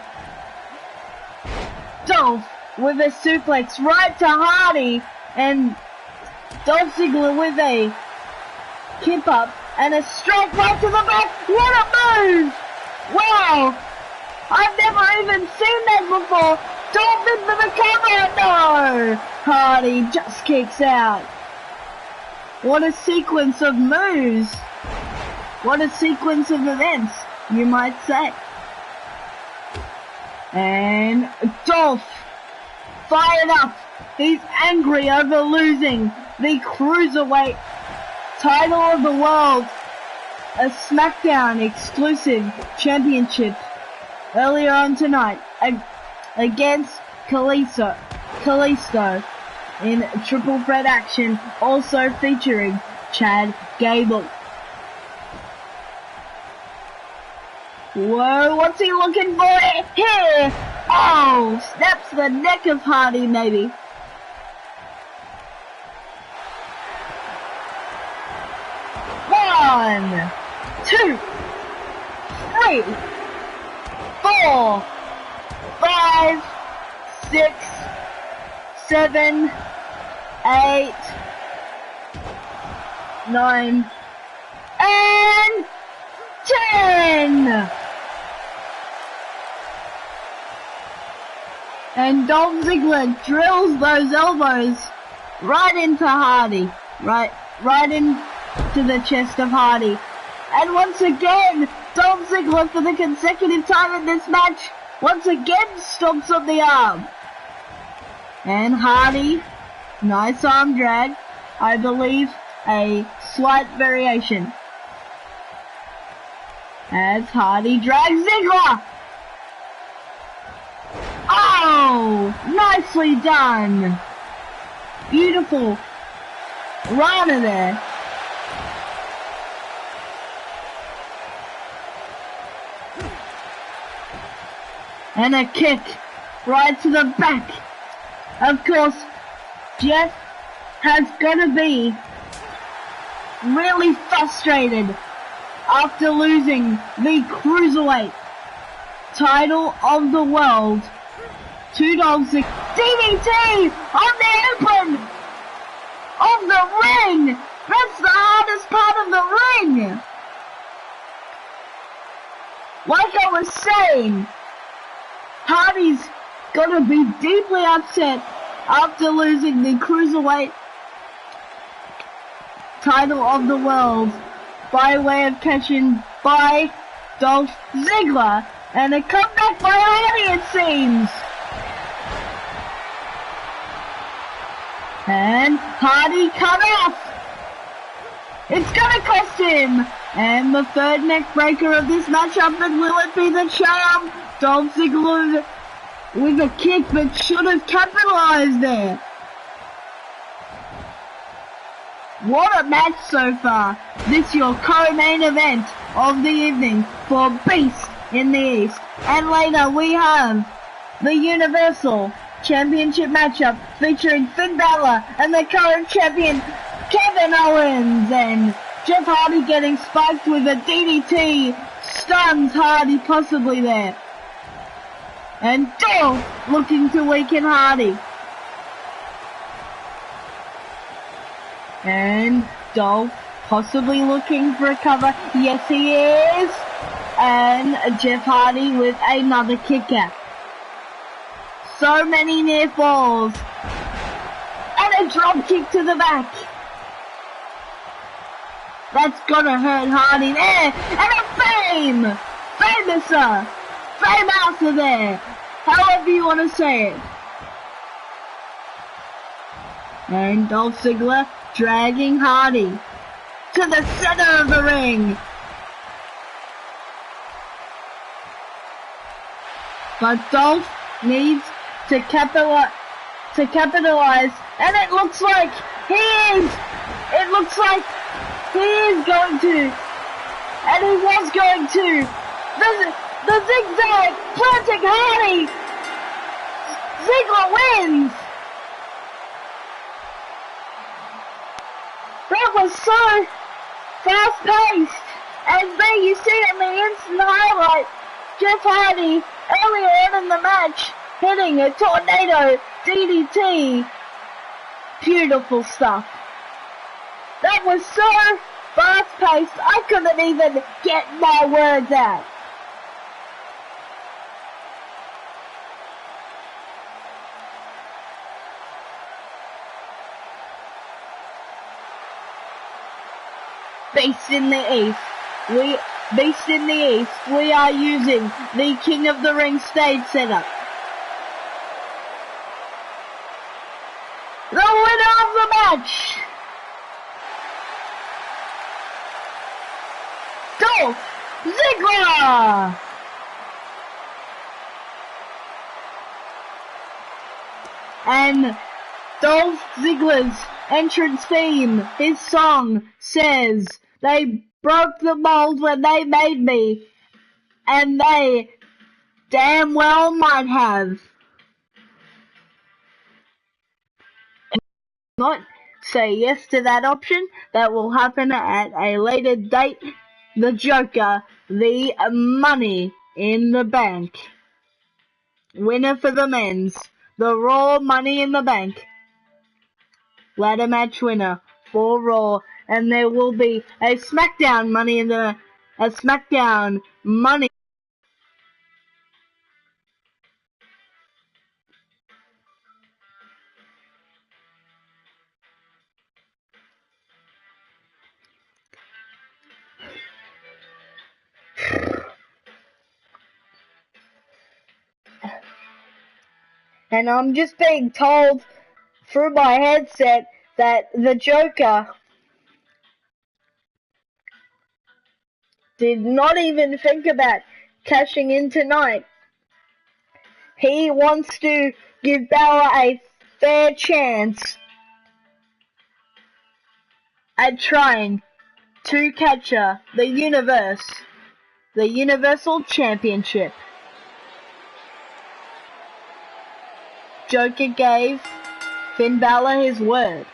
Dolph with a suplex right to Hardy, and Dolph Ziggler with a kip up and a strike right to the back. What a move! Wow! I've never even seen that before. Dolph into the cover. No! Hardy just kicks out. What a sequence of moves. What a sequence of events, you might say. And Dolph fired up. He's angry over losing the Cruiserweight title of the world, a SmackDown exclusive championship earlier on tonight against Kalisto in triple threat action, also featuring Chad Gable. Whoa, what's he looking for here? Oh, snaps the neck of Hardy, maybe. 1, 2, 3, 4, 5, 6, 7, 8, 9, and 10! And Dolph Ziggler drills those elbows right into Hardy. Right into the chest of Hardy. And once again, Dolph Ziggler for the consecutive time in this match once again stomps on the arm. And Hardy, nice arm drag, I believe a slight variation. As Hardy drags Ziggler. Oh, nicely done. Beautiful Rana there. And a kick right to the back. Of course, Jeff has got to be really frustrated after losing the Cruiserweight title of the world to Dolph Ziggler. DDT on the apron of the ring. That's the hardest part of the ring. Like I was saying, Hardy's gonna be deeply upset after losing the Cruiserweight title of the world by way of catching by Dolph Ziggler, and a comeback by Hardy, it seems. And Hardy cut off. It's gonna cost him. And the third neck breaker of this matchup, and will it be the charm? Dolph Ziggler with a kick that should have capitalized there. What a match so far. This your co-main event of the evening for Beast in the East. And later we have the Universal Championship matchup featuring Finn Balor and the current champion Kevin Owens, and Jeff Hardy getting spiked with a DDT stuns Hardy possibly there. And Dolph looking to weaken Hardy. And Dolph possibly looking for a cover. Yes, he is. And Jeff Hardy with another kick out. So many near falls. And a drop kick to the back. That's gonna hurt Hardy there. And a fame! Famouser! Fame after there! However you want to say it. And Dolph Ziggler dragging Hardy to the center of the ring. But Dolph needs to capitalize, and it looks like he is. It looks like he is going to, and he was going to. The zigzag planting Hardy. Ziggler wins. That was so fast-paced. And there you see in the instant highlight, Jeff Hardy earlier on in the match hitting a tornado DDT. Beautiful stuff. That was so fast-paced, I couldn't even get my words out. Based in the East, we are using the King of the Ring stage setup. The winner of the match, Dolph Ziggler! And Dolph Ziggler's entrance theme, his song, says, "They broke the mold when they made me, and they damn well might have." Not say yes to that option. That will happen at a later date. The Joker, the Money in the Bank winner for the men's, the Raw Money in the Bank ladder match winner for Raw, and there will be a SmackDown Money. And I'm just being told through my headset that the Joker did not even think about cashing in tonight. He wants to give Balor a fair chance at trying to capture the Universal Championship. Joker gave Finn Balor his word.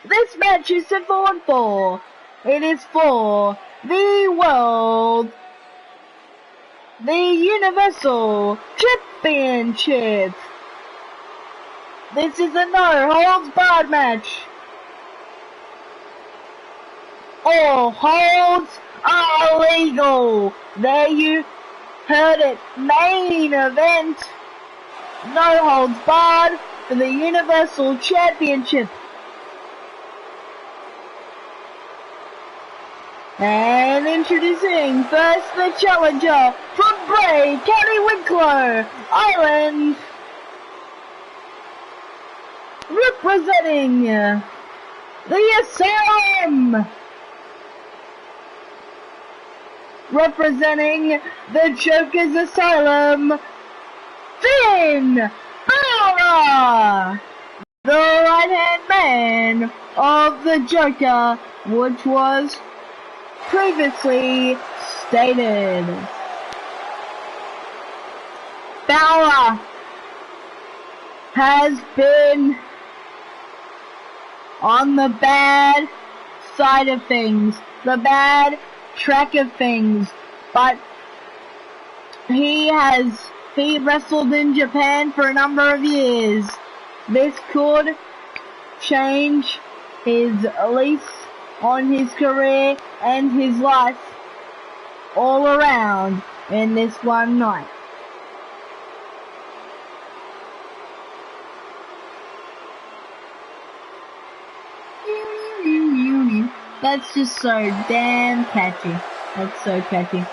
This match is set for 1-4. It is for the Universal Championship. This is a no-holds-barred match. All holds are legal. There you heard it. Main event. No holds barred for the Universal Championship. And introducing first the challenger from Bray, County Wicklow Island. Representing the Asylum. Representing the Joker's Asylum, Finn Balor, the right-hand man of the Joker, which was previously stated. Balor has been on the bad side of things, the bad track of things, but he wrestled in Japan for a number of years. This could change his lease on his career and his life all around in this one night. That's just so damn catchy. That's so catchy.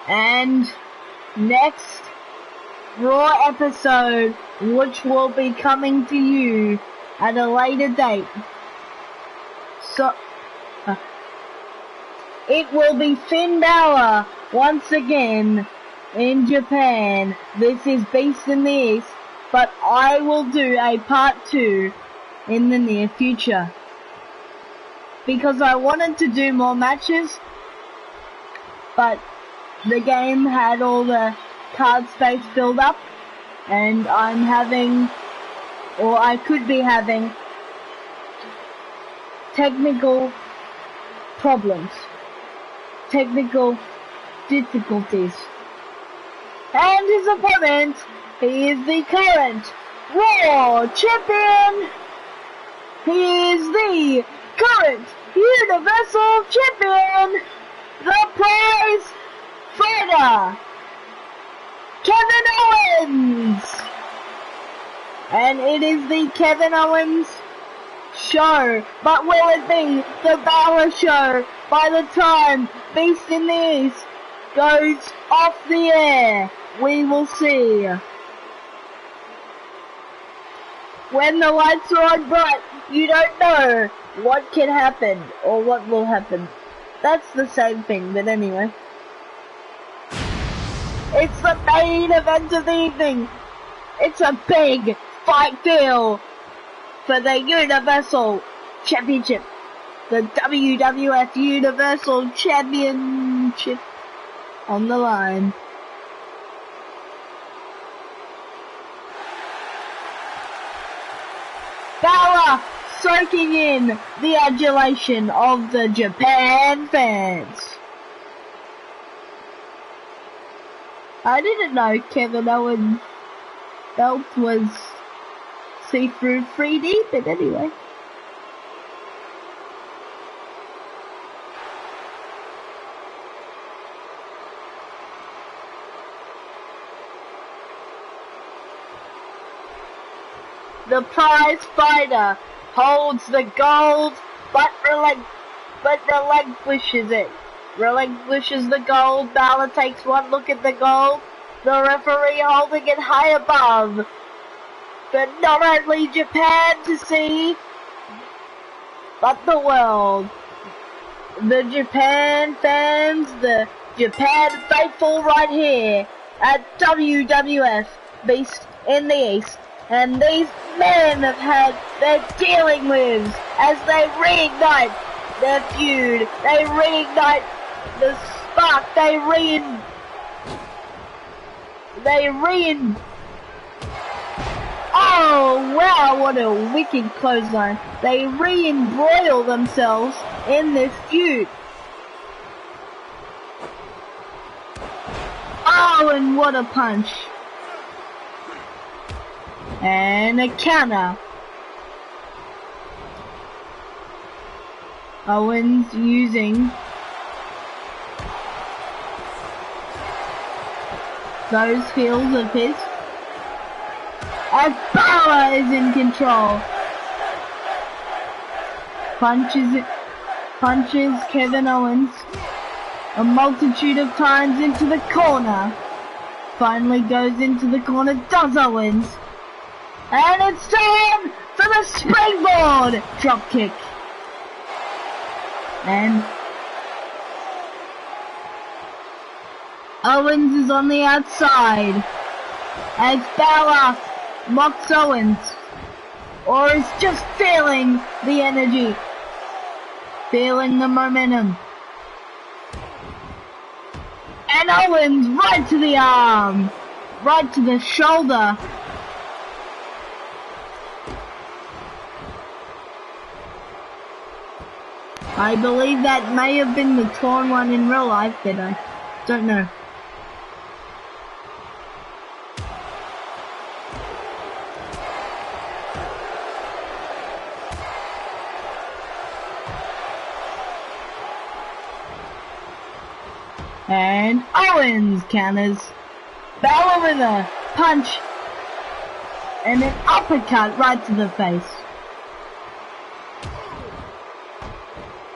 And next Raw episode, which will be coming to you at a later date. So, it will be Finn Balor once again in Japan. This is Beast in the East, but I will do a part 2 in the near future. Because I wanted to do more matches, but the game had all the card space filled up, and I'm having, or I could be having, technical problems, technical difficulties. And his opponent, he is the current Raw Champion. He is the current Universal Champion, the prize fighter, Kevin Owens. And it is the Kevin Owens show, but will it be the Balor show by the time Beast in the East goes off the air? We will see. When the lights are on bright, you don't know what can happen or what will happen. That's the same thing, but anyway. It's the main event of the evening. It's a big fight deal for the Universal Championship. The WWF Universal Championship on the line. Balor soaking in the adulation of the Japan fans. I didn't know Kevin Owens' belt was see-through 3D, but anyway. The prize fighter holds the gold, but relinquishes it. Relinquishes the gold. Balor takes one look at the gold. The referee holding it high above. But not only Japan to see, but the world. The Japan fans, the Japan faithful right here at WWF Beast in the East. And these men have had their dealing with as they reignite their feud. They reignite the spark. Oh wow, what a wicked clothesline. They re-embroil themselves in this feud. Oh, and what a punch. And a counter. Owens using those heels of his. As Balor is in control. Punches Kevin Owens a multitude of times into the corner. Finally goes into the corner, does Owens. And it's time for the springboard drop kick. And Owens is on the outside as Balor mocks Owens, or is just feeling the energy, feeling the momentum. And Owens right to the arm, right to the shoulder. I believe that may have been the torn one in real life, but I don't know. And Owens counters. Balor with a punch and an uppercut right to the face.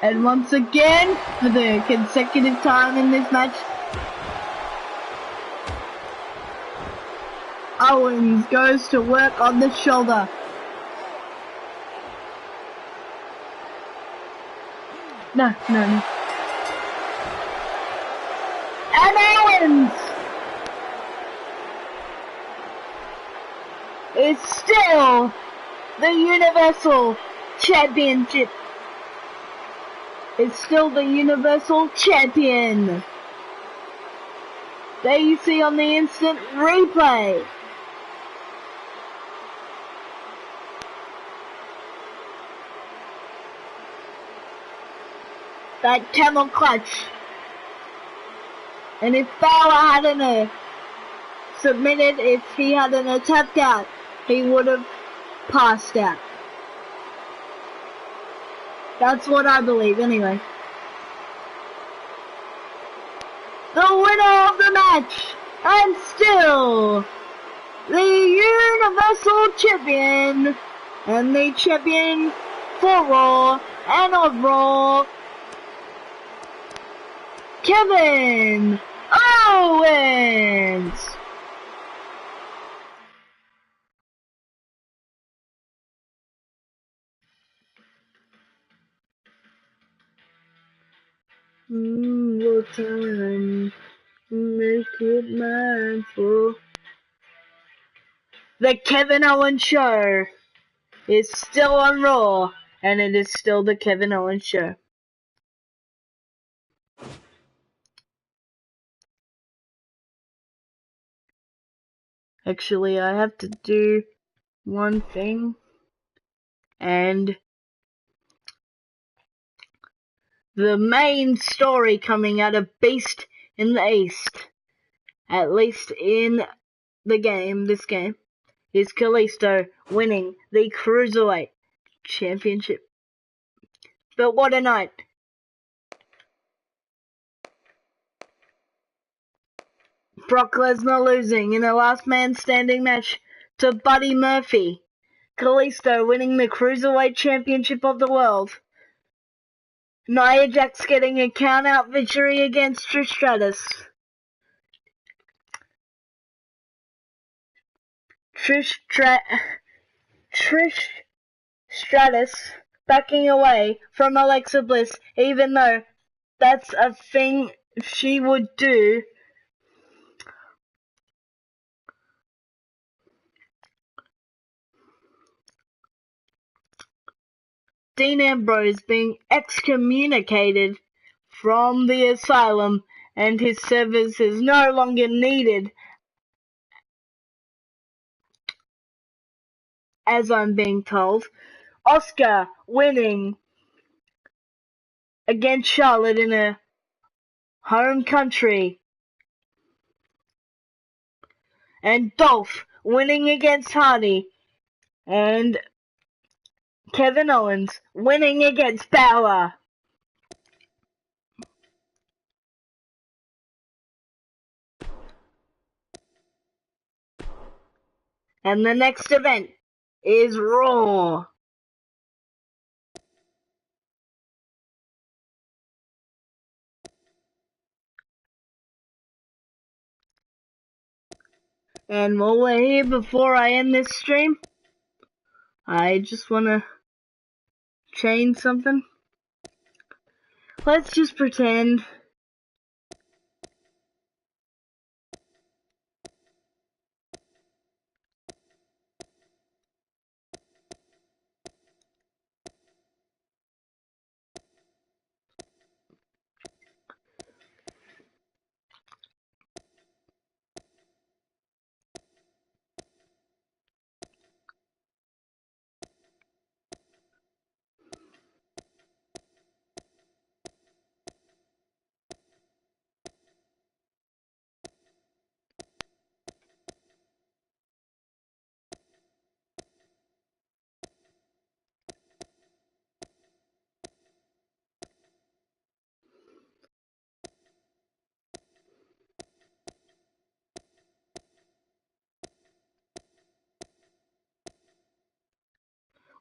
And once again, for the consecutive time in this match, Owens goes to work on the shoulder. No. And Owens is still the Universal Championship. It's still the Universal Champion. There you see on the instant replay. That camel clutch. And if Balor hadn't submitted, if he hadn't tapped out, he would have passed out. That's what I believe, anyway. The winner of the match, and still the Universal Champion, and the champion for Raw and of Raw, Kevin Owens. What time? Make it mindful. The Kevin Owens Show is still on Raw, and it is still the Kevin Owens Show. Actually, I have to do one thing, and the main story coming out of Beast in the East, at least in this game, is Kalisto winning the Cruiserweight Championship. But what a night. Brock Lesnar losing in a last man standing match to Buddy Murphy. Kalisto winning the Cruiserweight Championship of the World. Nia Jax getting a count-out victory against Trish Stratus. Trish Stratus backing away from Alexa Bliss, even though that's a thing she would do. Dean Ambrose being excommunicated from the asylum and his services no longer needed, as I'm being told. Asuka winning against Charlotte in her home country. And Dolph winning against Hardy. And Kevin Owens winning against Balor. And the next event is Raw. And while we're here, before I end this stream, I just want to change something. Let's just pretend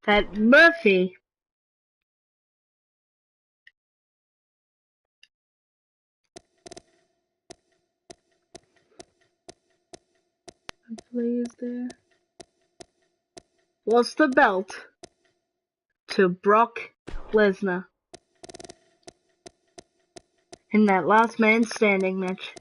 that Murphy lost the belt to Brock Lesnar in that last man standing match.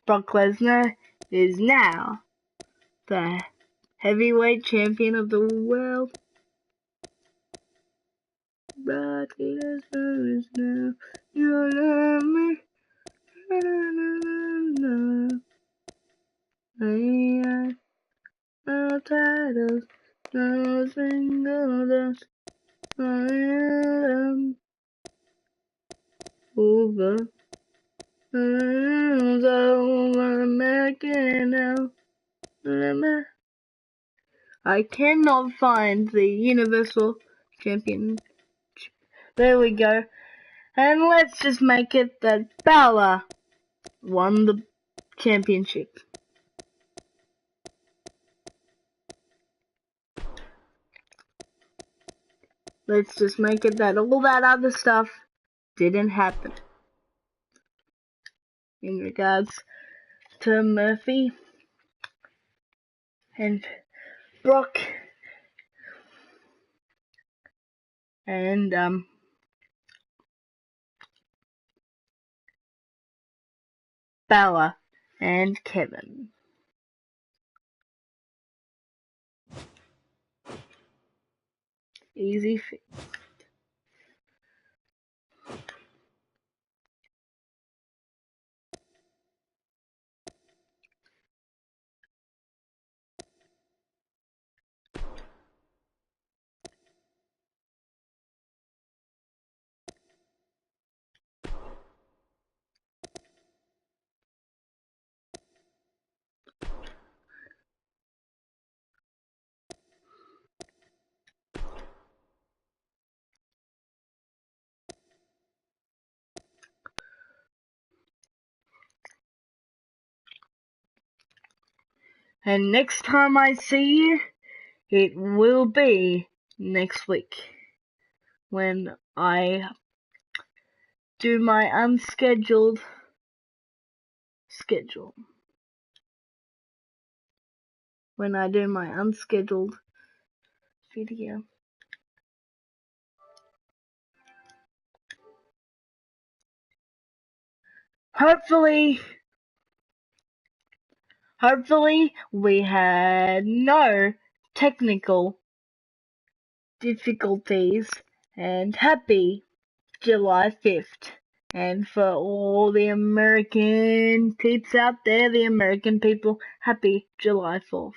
Brock Lesnar is now the heavyweight champion of the world. Brock Lesnar is now your number. No titles, no single dust. I am over. Over American now. I cannot find the Universal Champion. There we go. And let's just make it that Balor won the championship. Let's just make it that all that other stuff didn't happen. In regards to Murphy and Brock and Balor and Kevin. Easy fix. And next time I see you, it will be next week when I do my unscheduled schedule. When I do my unscheduled video. Hopefully we had no technical difficulties, and happy July 5th. And for all the American peeps out there, the American people, happy July 4th.